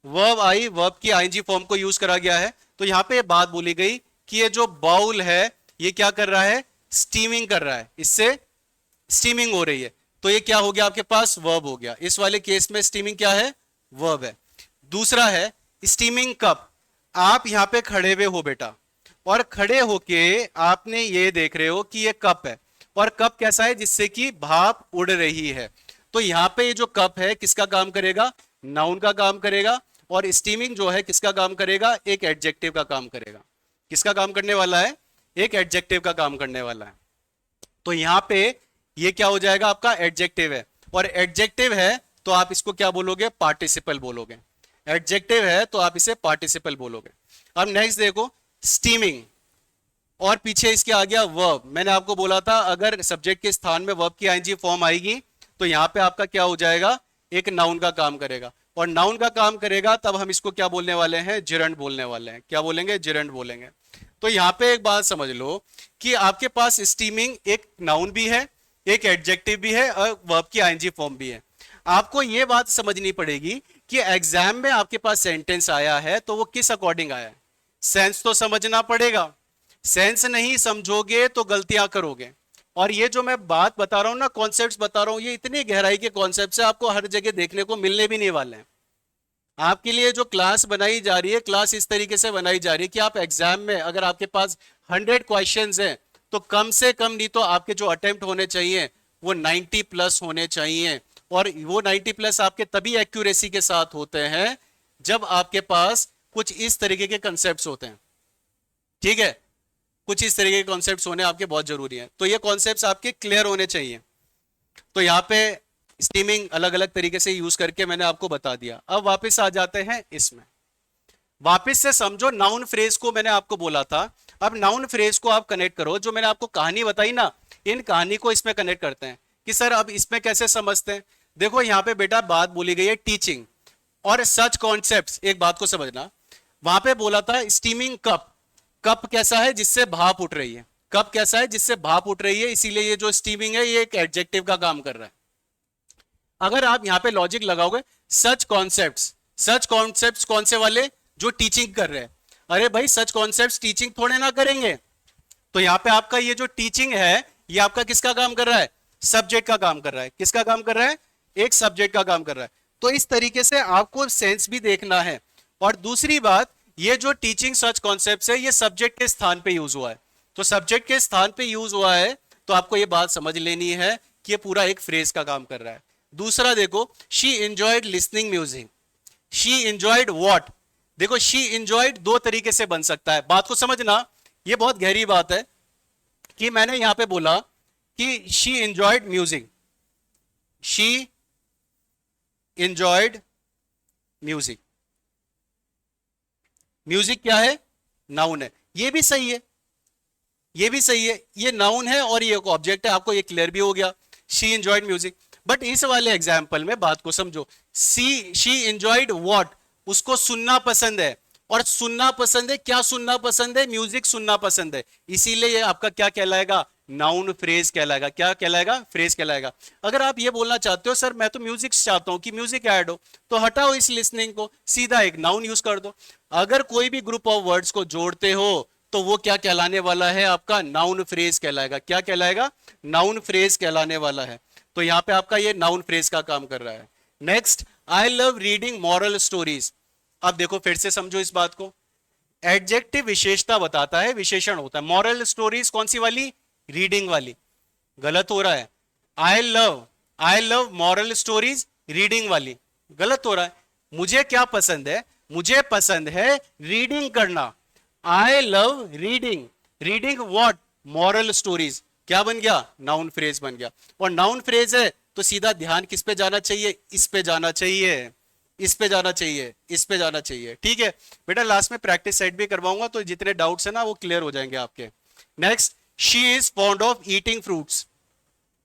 Speaker 1: वर्ब आई वर्ब की आईएनजी फॉर्म को यूज करा गया है। तो यहां पे बात बोली गई कि ये जो बाउल है ये क्या कर रहा है, स्टीमिंग कर रहा है, इससे स्टीमिंग हो रही है। तो ये क्या हो गया आपके पास, वर्ब हो गया। इस वाले केस में स्टीमिंग क्या है, वर्ब है। दूसरा है स्टीमिंग कप, आप यहां पे खड़े हुए हो बेटा, और खड़े होके आपने ये देख रहे हो कि ये कप है, और कप कैसा है, जिससे कि भाप उड़ रही है। तो यहां पे ये जो कप है किसका काम करेगा, नाउन का काम करेगा, और स्टीमिंग जो है किसका काम करेगा, एक एडजेक्टिव का काम करेगा। किसका काम करने वाला है, एक एडजेक्टिव का काम करने वाला है। तो यहां पे ये क्या हो जाएगा, आपका एडजेक्टिव है, और एडजेक्टिव है तो आप इसको क्या बोलोगे, पार्टिसिपल बोलोगे। एडजेक्टिव है तो आप इसे पार्टिसिपल बोलोगे। अब नेक्स्ट देखो, स्टीमिंग, और पीछे इसके आ गया वर्ब। मैंने आपको बोला था अगर सब्जेक्ट के स्थान में वर्ब की आईएनजी फॉर्म आएगी तो यहां पे आपका क्या हो जाएगा, एक नाउन का काम करेगा, और नाउन का काम करेगा तब हम इसको क्या बोलने वाले हैं, जिरंड बोलने वाले हैं। क्या बोलेंगे, जिरंड बोलेंगे। तो यहां पे एक बात समझ लो कि आपके पास स्टीमिंग एक नाउन भी है, एक एडजेक्टिव भी है, और वर्ब की आईएनजी फॉर्म भी है। आपको यह बात समझनी पड़ेगी कि एग्जाम में आपके पास सेंटेंस आया है तो वो किस अकॉर्डिंग आया है, सेंस तो समझना पड़ेगा। सेंस नहीं समझोगे तो गलतियां करोगे। और ये जो मैं बात बता रहा हूं ना, कॉन्सेप्ट्स बता रहा हूं, ये इतनी गहराई के कॉन्सेप्ट्स है, आपको हर जगह देखने को मिलने भी नहीं वाले हैं। आपके लिए जो क्लास बनाई जा रही है, क्लास इस तरीके से बनाई जा रही है कि आप एग्जाम में अगर आपके पास 100 क्वेश्चंस हैं तो कम से कम नहीं तो आपके जो अटेम्प्ट होने चाहिए वो 90 प्लस होने चाहिए। और वो 90 प्लस आपके तभी एक्यूरेसी के साथ होते हैं जब आपके पास कुछ इस तरीके के कंसेप्ट होते हैं। ठीक है, कुछ इस तरीके के कॉन्सेप्ट्स होने आपके बहुत जरूरी हैं। तो ये कॉन्सेप्ट्स आपके क्लियर होने चाहिए। तो यहाँ पे स्टीमिंग अलग अलग तरीके से यूज करके मैंने आपको बता दिया। अब वापस आ जाते हैं इसमें, वापस से समझो नाउन फ्रेज को। मैंने आपको बोला था अब नाउन फ्रेज को आप कनेक्ट करो। जो मैंने आपको कहानी बताई ना, इन कहानी को इसमें कनेक्ट करते हैं कि सर अब इसमें कैसे समझते हैं। देखो यहाँ पे बेटा बात बोली गई है टीचिंग और सच कॉन्सेप्ट्स। एक बात को समझना, वहां पे बोला था स्टीमिंग कप। कप कैसा है, जिससे भाप उठ रही है। कप कैसा है, जिससे भाप उठ रही है, इसीलिए ये जो स्टीमिंग है ये एक एडजेक्टिव का काम कर रहा है। अगर आप यहां पे लॉजिक लगाओगे, सच कॉन्सेप्ट्स, सच कॉन्सेप्ट्स कौन से वाले, जो टीचिंग कर रहे हैं। अरे भाई सच कॉन्सेप्ट्स टीचिंग थोड़े ना करेंगे। तो यहां पे आपका ये जो टीचिंग है ये आपका किसका काम कर रहा है, सब्जेक्ट का काम कर रहा है। किसका काम कर रहा है, एक सब्जेक्ट का काम कर रहा है। तो इस तरीके से आपको सेंस भी देखना है। और दूसरी बात, ये जो टीचिंग सच कॉन्सेप्ट्स है ये सब्जेक्ट के स्थान पे यूज हुआ है। तो सब्जेक्ट के स्थान पे यूज हुआ है तो आपको ये बात समझ लेनी है कि ये पूरा एक फ्रेज का काम कर रहा है। दूसरा देखो, she enjoyed listening music. She enjoyed what, देखो शी इंजॉयड दो तरीके से बन सकता है। बात को समझना, ये बहुत गहरी बात है कि मैंने यहां पे बोला कि she enjoyed music, she enjoyed music. Music क्या है, नाउन है। ये भी सही है, ये भी सही है, ये नाउन है और ये एक ऑब्जेक्ट है। आपको ये क्लियर भी हो गया, शी इंजॉयड म्यूजिक। बट इस वाले एग्जाम्पल में बात को समझो, शी इंजॉयड व्हाट, उसको सुनना पसंद है। और सुनना पसंद है, क्या सुनना पसंद है, म्यूजिक सुनना पसंद है। इसीलिए ये आपका क्या कहलाएगा, नाउन फ्रेज कहलाएगा। क्या कहलाएगा, फ्रेज कहलाएगा। अगर आप ये बोलना चाहते हो सर मैं तो म्यूजिक चाहता हूं कि म्यूजिक ऐड हो, तो हटाओ इस लिसनिंग को, सीधा एक नाउन यूज कर दो। अगर कोई भी ग्रुप ऑफ वर्ड्स को जोड़ते हो तो वो क्या कहलाने वाला है, आपका नाउन फ्रेज कहलाएगा। क्या कहलाएगा, नाउन फ्रेज कहलाने वाला है। तो यहां पे आपका ये नाउन फ्रेज का काम कर रहा है। Next, I love reading moral stories. अब देखो फिर से समझो इस बात को, एडजेक्टिव विशेषता बताता है, विशेषण होता है। मॉरल स्टोरीज कौन सी वाली, रीडिंग वाली। गलत हो रहा है, I love moral stories reading वाली, गलत हो रहा है। मुझे क्या पसंद है, मुझे पसंद है रीडिंग करना। I love reading, reading what, moral stories. क्या बन गया, नाउन फ्रेज बन गया। और नाउन फ्रेज है तो सीधा ध्यान किस पे जाना चाहिए, इस पे जाना चाहिए, इस पे जाना चाहिए, इस पे जाना चाहिए। ठीक है बेटा, लास्ट में प्रैक्टिस सेट भी करवाऊंगा तो जितने डाउट्स है ना वो क्लियर हो जाएंगे आपके। Next, she is fond of eating fruits.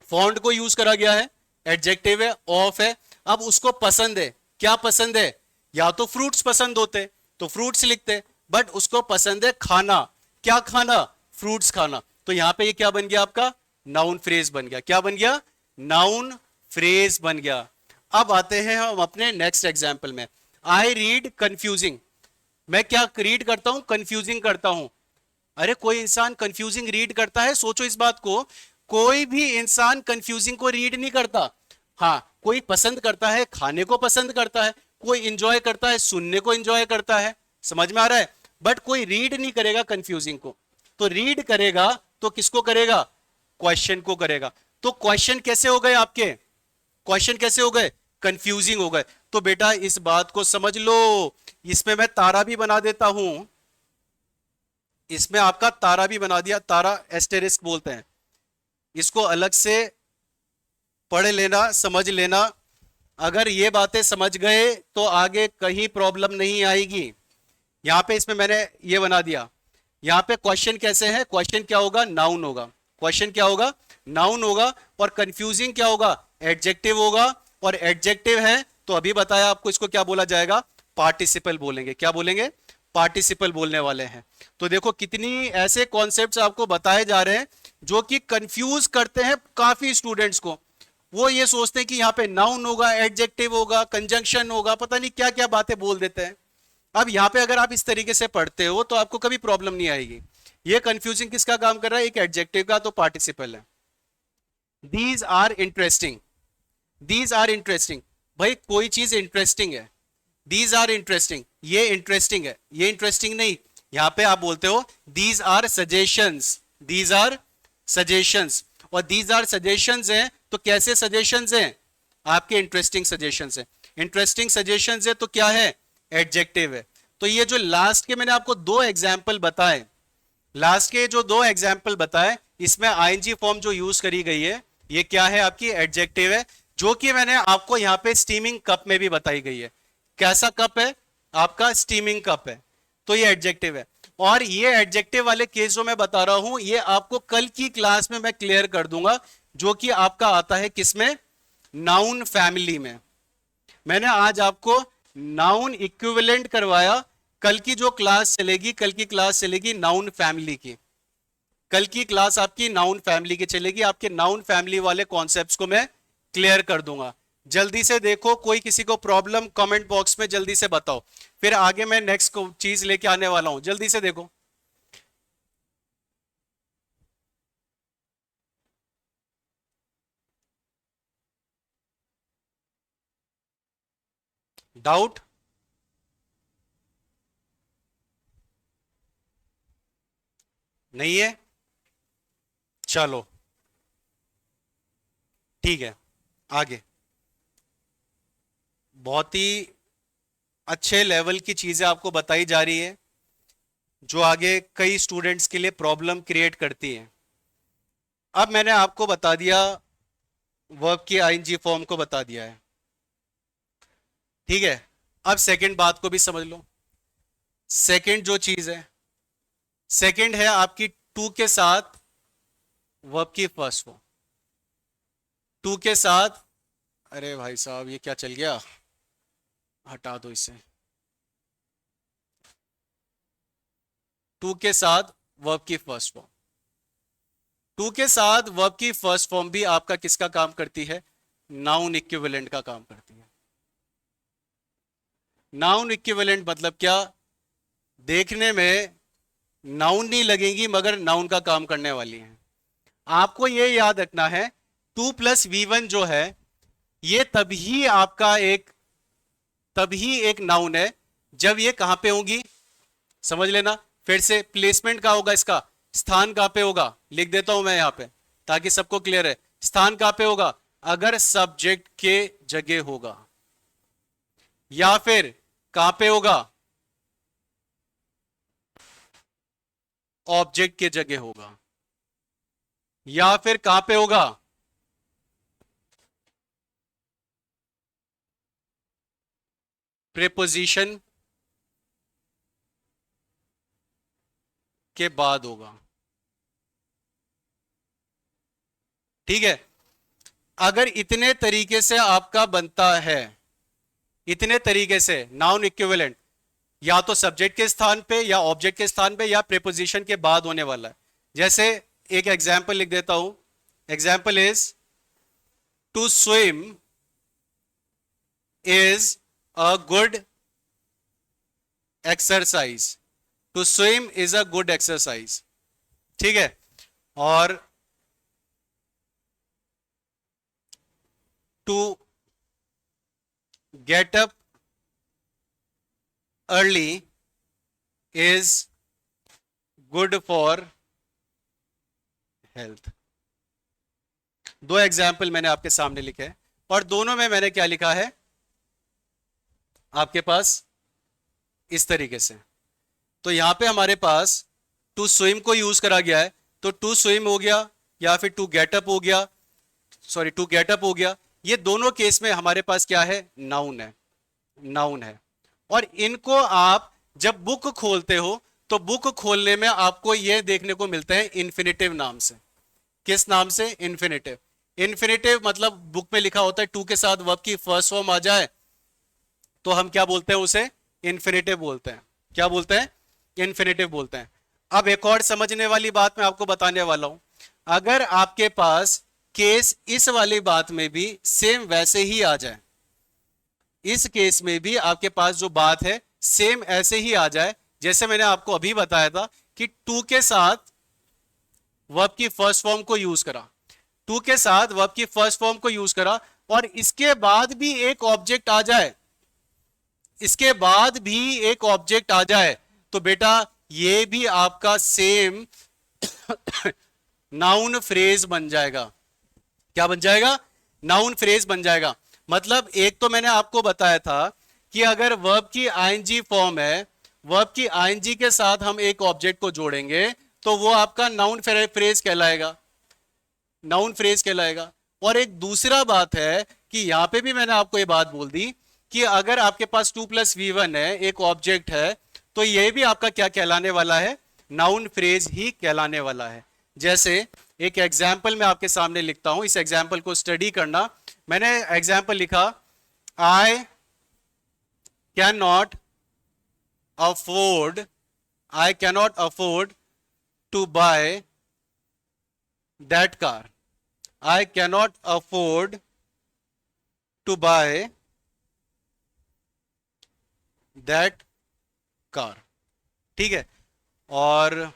Speaker 1: Fond को यूज करा गया है, एडजेक्टिव है, ऑफ है। अब उसको पसंद है, क्या पसंद है, या तो फ्रूट्स पसंद होते तो फ्रूट्स लिखते, बट उसको पसंद है खाना। क्या खाना, फ्रूट्स खाना। तो यहां पे ये क्या बन गया आपका, नाउन फ्रेज बन गया। क्या बन गया, नाउन फ्रेज बन गया। अब आते हैं हम अपने नेक्स्ट एग्जाम्पल में। आई रीड कंफ्यूजिंग, मैं क्या रीड करता हूं, कंफ्यूजिंग करता हूं। अरे कोई इंसान कंफ्यूजिंग रीड करता है, सोचो इस बात को, कोई भी इंसान कंफ्यूजिंग को रीड नहीं करता। हाँ, कोई पसंद करता है, खाने को पसंद करता है, कोई इंजॉय करता है, सुनने को इंजॉय करता है, समझ में आ रहा है। बट कोई रीड नहीं करेगा कंफ्यूजिंग को। तो रीड करेगा तो किसको करेगा, क्वेश्चन को करेगा। तो क्वेश्चन कैसे हो गए आपके, क्वेश्चन कैसे हो गए, कंफ्यूजिंग हो गए। तो बेटा इस बात को समझ लो, इसमें मैं तारा भी बना देता हूं, इसमें आपका तारा भी बना दिया, तारा एस्टेरिस्क बोलते हैं इसको, अलग से पढ़ लेना, समझ लेना। अगर ये बातें समझ गए तो आगे कहीं प्रॉब्लम नहीं आएगी। यहां पे इसमें मैंने ये बना दिया। यहां पे क्वेश्चन कैसे है, क्वेश्चन क्या होगा, नाउन होगा। क्वेश्चन क्या होगा, नाउन होगा। और कंफ्यूजिंग क्या होगा, एडजेक्टिव होगा। और एडजेक्टिव है तो अभी बताया आपको, इसको क्या बोला जाएगा, पार्टिसिपल बोलेंगे। क्या बोलेंगे, पार्टिसिपल बोलने वाले हैं। तो देखो कितनी ऐसे कॉन्सेप्ट्स आपको बताए जा रहे हैं जो कि कंफ्यूज करते हैं काफी स्टूडेंट्स को। वो ये सोचते हैं कि यहाँ पे नाउन होगा, एडजेक्टिव होगा, कंजंक्शन होगा, पता नहीं क्या क्या बातें बोल देते हैं। अब यहाँ पे अगर आप इस तरीके से पढ़ते हो तो आपको कभी प्रॉब्लम नहीं आएगी। ये कंफ्यूजिंग किसका काम कर रहा है, एक एडजेक्टिव का, तो पार्टिसिपल है। These are interesting, these are interesting. भाई कोई चीज इंटरेस्टिंग है, दीज आर इंटरेस्टिंग, ये इंटरेस्टिंग है, ये इंटरेस्टिंग नहीं। यहां पे आप बोलते हो these are suggestions, these are suggestions. और दीज आर सजेशंस हैं तो कैसे सजेशंस हैं, आपके इंटरेस्टिंग सजेशंस हैं। इंटरेस्टिंग सजेशंस है तो क्या है, एडजेक्टिव है। तो ये जो लास्ट के मैंने आपको दो एग्जाम्पल बताए, लास्ट के जो दो एग्जाम्पल बताए, इसमें आईएनजी फॉर्म जो यूज करी गई है ये क्या है, आपकी एडजेक्टिव है। जो कि मैंने आपको यहां पे स्टीमिंग कप में भी बताई गई है। कैसा कप है, आपका स्टीमिंग कप है, तो ये एडजेक्टिव है। और ये एडजेक्टिव वाले केस जो मैं बता रहा हूं ये आपको कल की क्लास में मैं क्लियर कर दूंगा, जो कि आपका आता है किसमें, नाउन फैमिली में। मैंने आज आपको नाउन इक्विवेलेंट करवाया। कल की जो क्लास चलेगी, कल की क्लास चलेगी नाउन फैमिली की। कल की क्लास आपकी नाउन फैमिली की चलेगी। आपके नाउन फैमिली वाले कॉन्सेप्ट्स को मैं क्लियर कर दूंगा। जल्दी से देखो, कोई किसी को प्रॉब्लम कमेंट बॉक्स में जल्दी से बताओ, फिर आगे मैं नेक्स्ट चीज लेके आने वाला हूं। जल्दी से देखो। डाउट नहीं है, चलो ठीक है। आगे बहुत ही अच्छे लेवल की चीजें आपको बताई जा रही है, जो आगे कई स्टूडेंट्स के लिए प्रॉब्लम क्रिएट करती है। अब मैंने आपको बता दिया, वर्ब की आईएनजी फॉर्म को बता दिया है, ठीक है। अब सेकंड बात को भी समझ लो। सेकंड जो चीज है, सेकंड है आपकी टू के साथ वर्ब की फर्स्ट फॉर्म। टू के साथ, अरे भाई साहब ये क्या चल गया, हटा दो इसे। टू के साथ वर्ब की फर्स्ट फॉर्म, टू के साथ वर्ब की फर्स्ट फॉर्म भी आपका किसका काम करती है, नाउन इक्विवेलेंट का काम करती है। नाउन इक्विवेलेंट मतलब क्या, देखने में नाउन नहीं लगेंगी मगर नाउन का काम करने वाली है। आपको ये याद रखना है, 2+V1 जो है ये तभी एक नाउन है जब ये कहां पे होगी, समझ लेना। फिर से प्लेसमेंट का होगा, इसका स्थान कहां पे होगा, लिख देता हूं मैं यहां पे ताकि सबको क्लियर है। स्थान कहां पे होगा, अगर सब्जेक्ट के जगह होगा, या फिर कहां पे होगा, ऑब्जेक्ट के जगह होगा, या फिर कहां पे होगा, प्रीपोजिशन के बाद होगा, ठीक है। अगर इतने तरीके से आपका बनता है, इतने तरीके से नाउन इक्विवेलेंट, या तो सब्जेक्ट के स्थान पे या ऑब्जेक्ट के स्थान पे या प्रीपोजिशन के बाद होने वाला है। जैसे एक एग्जाम्पल लिख देता हूं, example is to swim is a good exercise, to swim is a good exercise, ठीक है। और to get up early is good for health. दो एग्जाम्पल मैंने आपके सामने लिखे हैं और दोनों में मैंने क्या लिखा है आपके पास इस तरीके से। तो यहां पे हमारे पास टू स्विम को यूज करा गया है, तो टू स्विम हो गया या फिर टू गेटअप हो गया, सॉरी टू गेटअप हो गया, ये दोनों केस में हमारे पास क्या है, नाउन है, नाउन है। और इनको आप जब बुक खोलते हो तो बुक खोलने में आपको ये देखने को मिलते हैं इन्फिनेटिव नाम से। किस नाम से, इन्फिनेटिव। इन्फिनेटिव मतलब बुक में लिखा होता है टू के साथ वर्ब की फर्स्ट फॉर्म आ जाए तो हम क्या बोलते हैं, उसे इन्फिनेटिव बोलते हैं। क्या बोलते हैं, इन्फिनेटिव बोलते हैं। अब एक और समझने वाली बात मैं आपको बताने वाला हूं। अगर आपके पास केस इस वाली बात में भी सेम वैसे ही आ जाए, इस केस में भी आपके पास जो बात है सेम ऐसे ही आ जाए, जैसे मैंने आपको अभी बताया था कि टू के साथ वर्ब की फर्स्ट फॉर्म को यूज करा, टू के साथ वर्ब की फर्स्ट फॉर्म को यूज करा, और इसके बाद भी एक ऑब्जेक्ट आ जाए, इसके बाद भी एक ऑब्जेक्ट आ जाए, तो बेटा ये भी आपका सेम नाउन फ्रेज बन जाएगा। क्या बन जाएगा, नाउन फ्रेज बन जाएगा। मतलब एक तो मैंने आपको बताया था कि अगर वर्ब की आईएनजी फॉर्म है, वर्ब की आईएनजी के साथ हम एक ऑब्जेक्ट को जोड़ेंगे तो वो आपका नाउन फ्रेज कहलाएगा, नाउन फ्रेज कहलाएगा। और एक दूसरा बात है कि यहां पे भी मैंने आपको ये बात बोल दी कि अगर आपके पास 2+V1 है, एक ऑब्जेक्ट है, तो ये भी आपका क्या कहलाने वाला है, नाउन फ्रेज ही कहलाने वाला है। जैसे एक एग्जाम्पल मैं आपके सामने लिखता हूं, इस एग्जाम्पल को स्टडी करना। मैंने एग्जाम्पल लिखा, I can not afford, I cannot afford to buy that car, I cannot afford to buy that car। ठीक है, और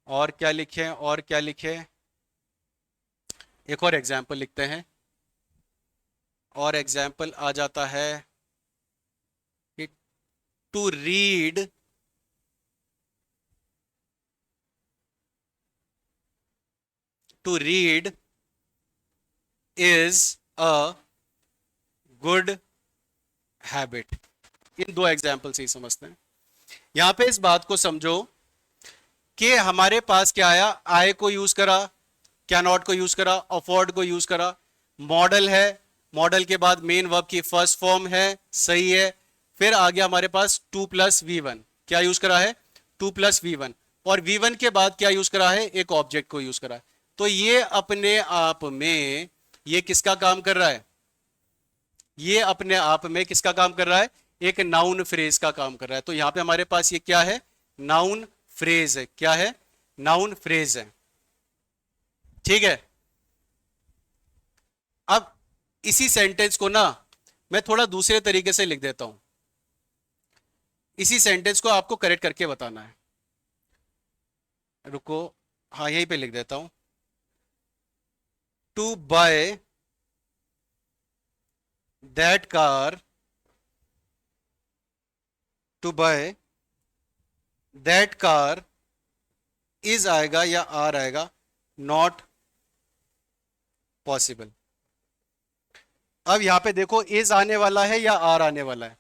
Speaker 1: क्या लिखे, और क्या लिखे, एक और एग्जाम्पल लिखते हैं। और एग्जाम्पल आ जाता है कि to read is a good habit। इन दो एग्जाम्पल से ही समझते हैं। यहां पे इस बात को समझो कि हमारे पास क्या आया, आई को यूज करा, कैनॉट को यूज करा, अफोर्ड को यूज करा, मॉडल है, मॉडल के बाद मेन वर्ब की फर्स्ट फॉर्म है, सही है। फिर आ गया हमारे पास 2+V1, क्या यूज करा है, 2+V1, और V1 के बाद क्या यूज करा है, एक ऑब्जेक्ट को यूज करा है। तो ये अपने आप में ये किसका काम कर रहा है, ये अपने आप में किसका काम कर रहा है, एक नाउन फ्रेज का काम कर रहा है। तो यहां पे हमारे पास ये क्या है, नाउन फ्रेज है। क्या है, नाउन फ्रेज है। ठीक है, अब इसी सेंटेंस को ना मैं थोड़ा दूसरे तरीके से लिख देता हूं, इसी सेंटेंस को आपको करेक्ट करके बताना है। रुको, हाँ यहीं पे लिख देता हूं, to buy that car, to buy that car is आएगा या आर आएगा, नॉट पॉसिबल। अब यहां पे देखो इज आने वाला है या आर आने वाला है,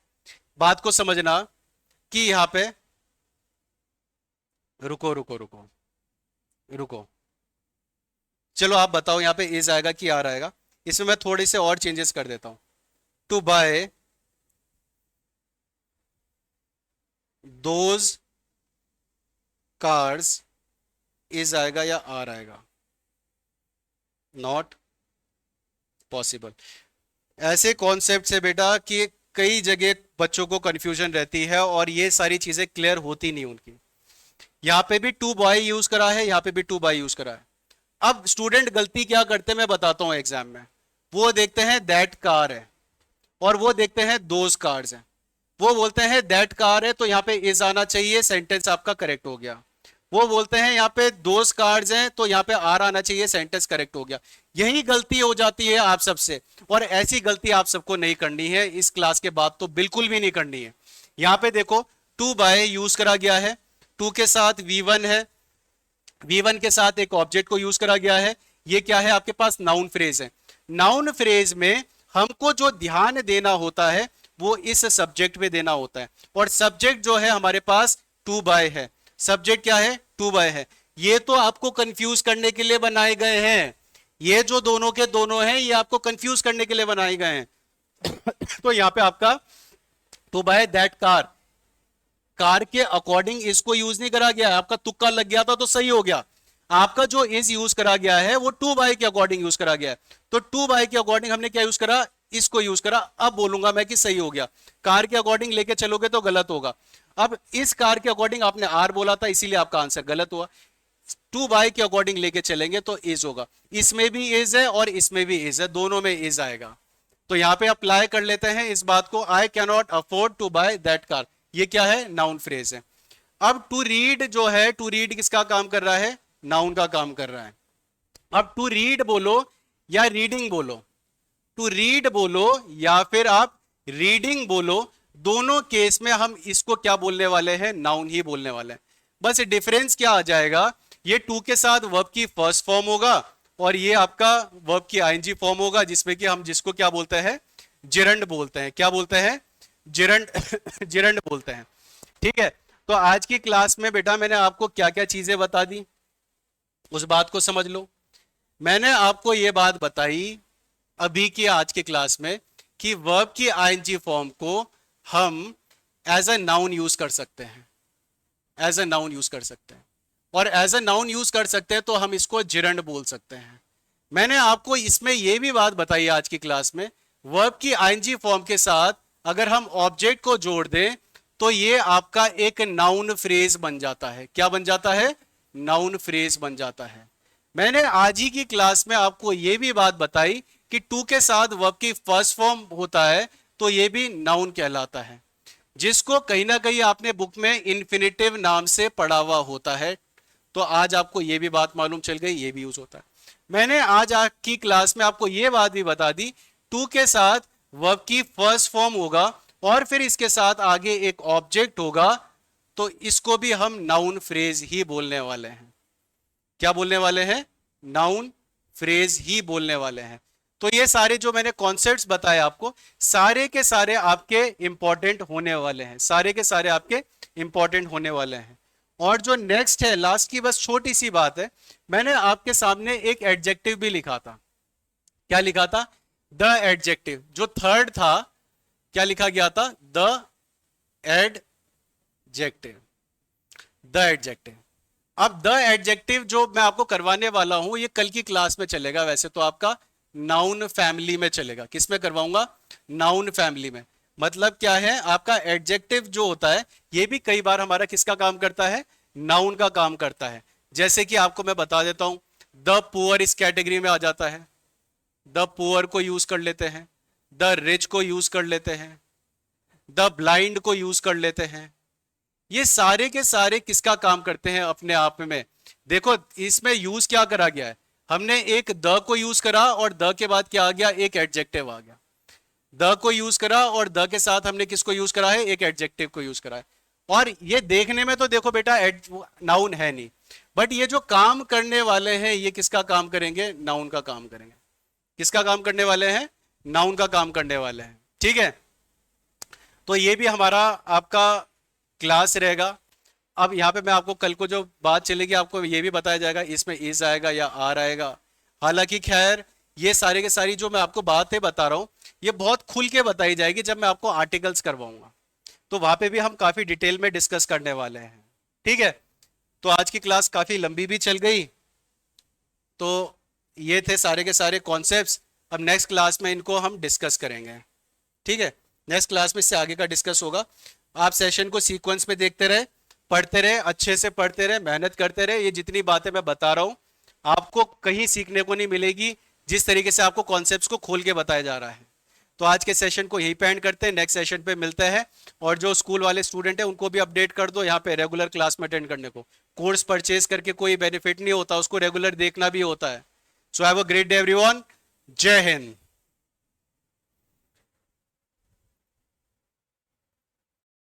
Speaker 1: बात को समझना कि यहां पे, रुको रुको रुको रुको, चलो आप बताओ यहां पे इज आएगा कि आर आएगा। इसमें मैं थोड़े से और चेंजेस कर देता हूं, to buy those cars is आएगा या आर आएगा, नॉट पॉसिबल। ऐसे कॉन्सेप्ट से बेटा कि कई जगह बच्चों को कंफ्यूजन रहती है और ये सारी चीजें क्लियर होती नहीं उनकी। यहां पे भी टू बाय यूज करा है, यहां पे भी टू बाय यूज करा है। अब स्टूडेंट गलती क्या करते हैं मैं बताता हूं एग्जाम में, वो देखते हैं दैट कार है और वो देखते हैं दोज कार्स हैं, वो बोलते हैं दैट कार है तो यहां पे इज आना चाहिए, सेंटेंस आपका करेक्ट हो गया। वो बोलते हैं यहाँ पे दोज कार्ड्स हैं तो यहाँ पे आर आना चाहिए, सेंटेंस करेक्ट हो गया। यही गलती हो जाती है आप सबसे, और ऐसी गलती आप सबको नहीं करनी है, इस क्लास के बाद तो बिल्कुल भी नहीं करनी है। यहाँ पे देखो टू बाय यूज करा गया है, टू के साथ V1 है, V1 के साथ एक ऑब्जेक्ट को यूज करा गया है। ये क्या है आपके पास, नाउन फ्रेज है। नाउन फ्रेज में हमको जो ध्यान देना होता है वो इस सब्जेक्ट पे देना होता है, और सब्जेक्ट जो है हमारे पास टू बाय है। सब्जेक्ट क्या है, टू बाय है। ये तो आपको कंफ्यूज करने के लिए बनाए गए हैं, ये जो दोनों के दोनों हैं ये आपको कंफ्यूज करने के लिए बनाए गए हैं। तो यहां पे आपका to buy that car, car के अकॉर्डिंग इसको यूज नहीं करा गया, आपका तुक्का लग गया था तो सही हो गया। आपका जो इज यूज करा गया है वो टू बाय के अकॉर्डिंग यूज करा गया है। तो टू बाय के अकॉर्डिंग हमने क्या यूज करा, इसको यूज करा। अब बोलूंगा मैं कि सही हो गया। कार के अकॉर्डिंग लेके चलोगे तो गलत होगा। अब इस कार के अकॉर्डिंग आपने आर बोला था इसीलिए आपका आंसर गलत हुआ। टू बाय के अकॉर्डिंग लेके चलेंगे तो इज होगा। इसमें भी इज है और इसमें भी इज है, दोनों में इज आएगा। तो यहां पे अप्लाई कर लेते हैं इस बात को, I can not afford to buy that car. ये क्या है, नाउन फ्रेज है। अब टू रीड जो है, टू रीड किसका काम कर रहा है, नाउन का काम कर रहा है। अब टू रीड बोलो या रीडिंग बोलो, टू रीड बोलो या फिर आप रीडिंग बोलो, दोनों केस में हम इसको क्या बोलने वाले हैं, नाउन ही बोलने वाले हैं। बस डिफरेंस क्या आ जाएगा, ये टू के साथ वर्ब की फर्स्ट फॉर्म होगा और ये आपका वर्ब की आईएनजी फॉर्म होगा, जिसमें कि हम जिसको क्या बोलते हैं, जिरंड बोलते हैं। क्या बोलते हैं, जिरंड जिरंड बोलते हैं। ठीक है, तो आज की क्लास में बेटा मैंने आपको क्या क्या चीजें बता दी, उस बात को समझ लो। मैंने आपको यह बात बताई अभी की आज की क्लास में कि वर्ब की आईएनजी फॉर्म को हम एज अ नाउन यूज कर सकते हैं, एज अ नाउन यूज कर सकते हैं। और एज अ नाउन यूज कर सकते हैं तो हम इसको जिरंड बोल सकते हैं। मैंने आपको इसमें यह भी बात बताई आज की क्लास में, वर्ब की आईएनजी फॉर्म के साथ अगर हम ऑब्जेक्ट को जोड़ दें तो ये आपका एक नाउन फ्रेज बन जाता है। क्या बन जाता है, नाउन फ्रेज बन जाता है। मैंने आज ही की क्लास में आपको यह भी बात बताई कि टू के साथ वर्ब की फर्स्ट फॉर्म होता है तो यह भी नाउन कहलाता है, जिसको कहीं ना कहीं आपने बुक में इन्फिनेटिव नाम से पढ़ा हुआ होता है। तो आज आपको यह भी बात मालूम चल गई, ये भी यूज होता है। मैंने आज की क्लास में आपको यह बात भी बता दी, टू के साथ वर्ब की फर्स्ट फॉर्म होगा और फिर इसके साथ आगे एक ऑब्जेक्ट होगा, तो इसको भी हम नाउन फ्रेज ही बोलने वाले हैं। क्या बोलने वाले हैं, नाउन फ्रेज ही बोलने वाले हैं। तो ये सारे जो मैंने कॉन्सेप्ट्स बताए आपको, सारे के सारे आपके इंपॉर्टेंट होने वाले हैं, सारे के सारे आपके इंपॉर्टेंट होने वाले हैं। और जो नेक्स्ट है, लास्ट की बस छोटी सी बात है, मैंने आपके सामने एक एडजेक्टिव भी लिखा था। क्या लिखा था, द एडजेक्टिव। जो थर्ड था क्या लिखा गया था, द एडजेक्टिव, द एडजेक्टिव। अब द एडजेक्टिव जो मैं आपको करवाने वाला हूं ये कल की क्लास में चलेगा, वैसे तो आपका नाउन फैमिली में चलेगा। किस में करवाऊंगा, नाउन फैमिली में। मतलब क्या है, आपका एडजेक्टिव जो होता है ये भी कई बार हमारा किसका काम करता है, नाउन का काम करता है। जैसे कि आपको मैं बता देता हूं, द पुअर इस कैटेगरी में आ जाता है, द पुअर को यूज कर लेते हैं, द रिच को यूज कर लेते हैं, द ब्लाइंड को यूज कर लेते हैं। ये सारे के सारे किसका काम करते हैं अपने आप में। देखो इसमें यूज क्या करा गया है, हमने एक द को यूज करा और द के बाद क्या आ गया, एक एडजेक्टिव आ गया। द को यूज करा और द के साथ हमने किसको यूज करा है, एक एडजेक्टिव को यूज करा है। और ये देखने में तो देखो बेटा नाउन है नहीं, बट ये जो काम करने वाले हैं ये किसका काम करेंगे, नाउन का काम करेंगे। किसका काम करने वाले हैं, नाउन का काम करने वाले हैं। ठीक है, तो ये भी हमारा आपका क्लास रहेगा। अब यहाँ पे मैं आपको कल को जो बात चलेगी आपको ये भी बताया जाएगा, इसमें इज आएगा या आर आएगा। हालांकि खैर ये सारे के सारी जो मैं आपको बातें बता रहा हूँ ये बहुत खुल के बताई जाएगी जब मैं आपको आर्टिकल्स करवाऊंगा, तो वहां पे भी हम काफी डिटेल में डिस्कस करने वाले हैं। ठीक है, तो आज की क्लास काफी लंबी भी चल गई। तो ये थे सारे के सारे कॉन्सेप्ट्स। अब नेक्स्ट क्लास में इनको हम डिस्कस करेंगे। ठीक है, नेक्स्ट क्लास में इससे आगे का डिस्कस होगा। आप सेशन को सीक्वेंस में देखते रहे, पढ़ते रहे, अच्छे से पढ़ते रहे, मेहनत करते रहे। ये जितनी बातें मैं बता रहा हूं आपको कहीं सीखने को नहीं मिलेगी, जिस तरीके से आपको कॉन्सेप्ट्स को खोल के बताया जा रहा है। तो आज के सेशन को यहीं पे एंड करते हैं, नेक्स्ट सेशन पे मिलते हैं। और जो स्कूल वाले स्टूडेंट हैं उनको भी अपडेट कर दो यहाँ पे रेगुलर क्लास में अटेंड करने को। कोर्स परचेज करके कोई बेनिफिट नहीं होता, उसको रेगुलर देखना भी होता है। So have a great day everyone. जय हिंद।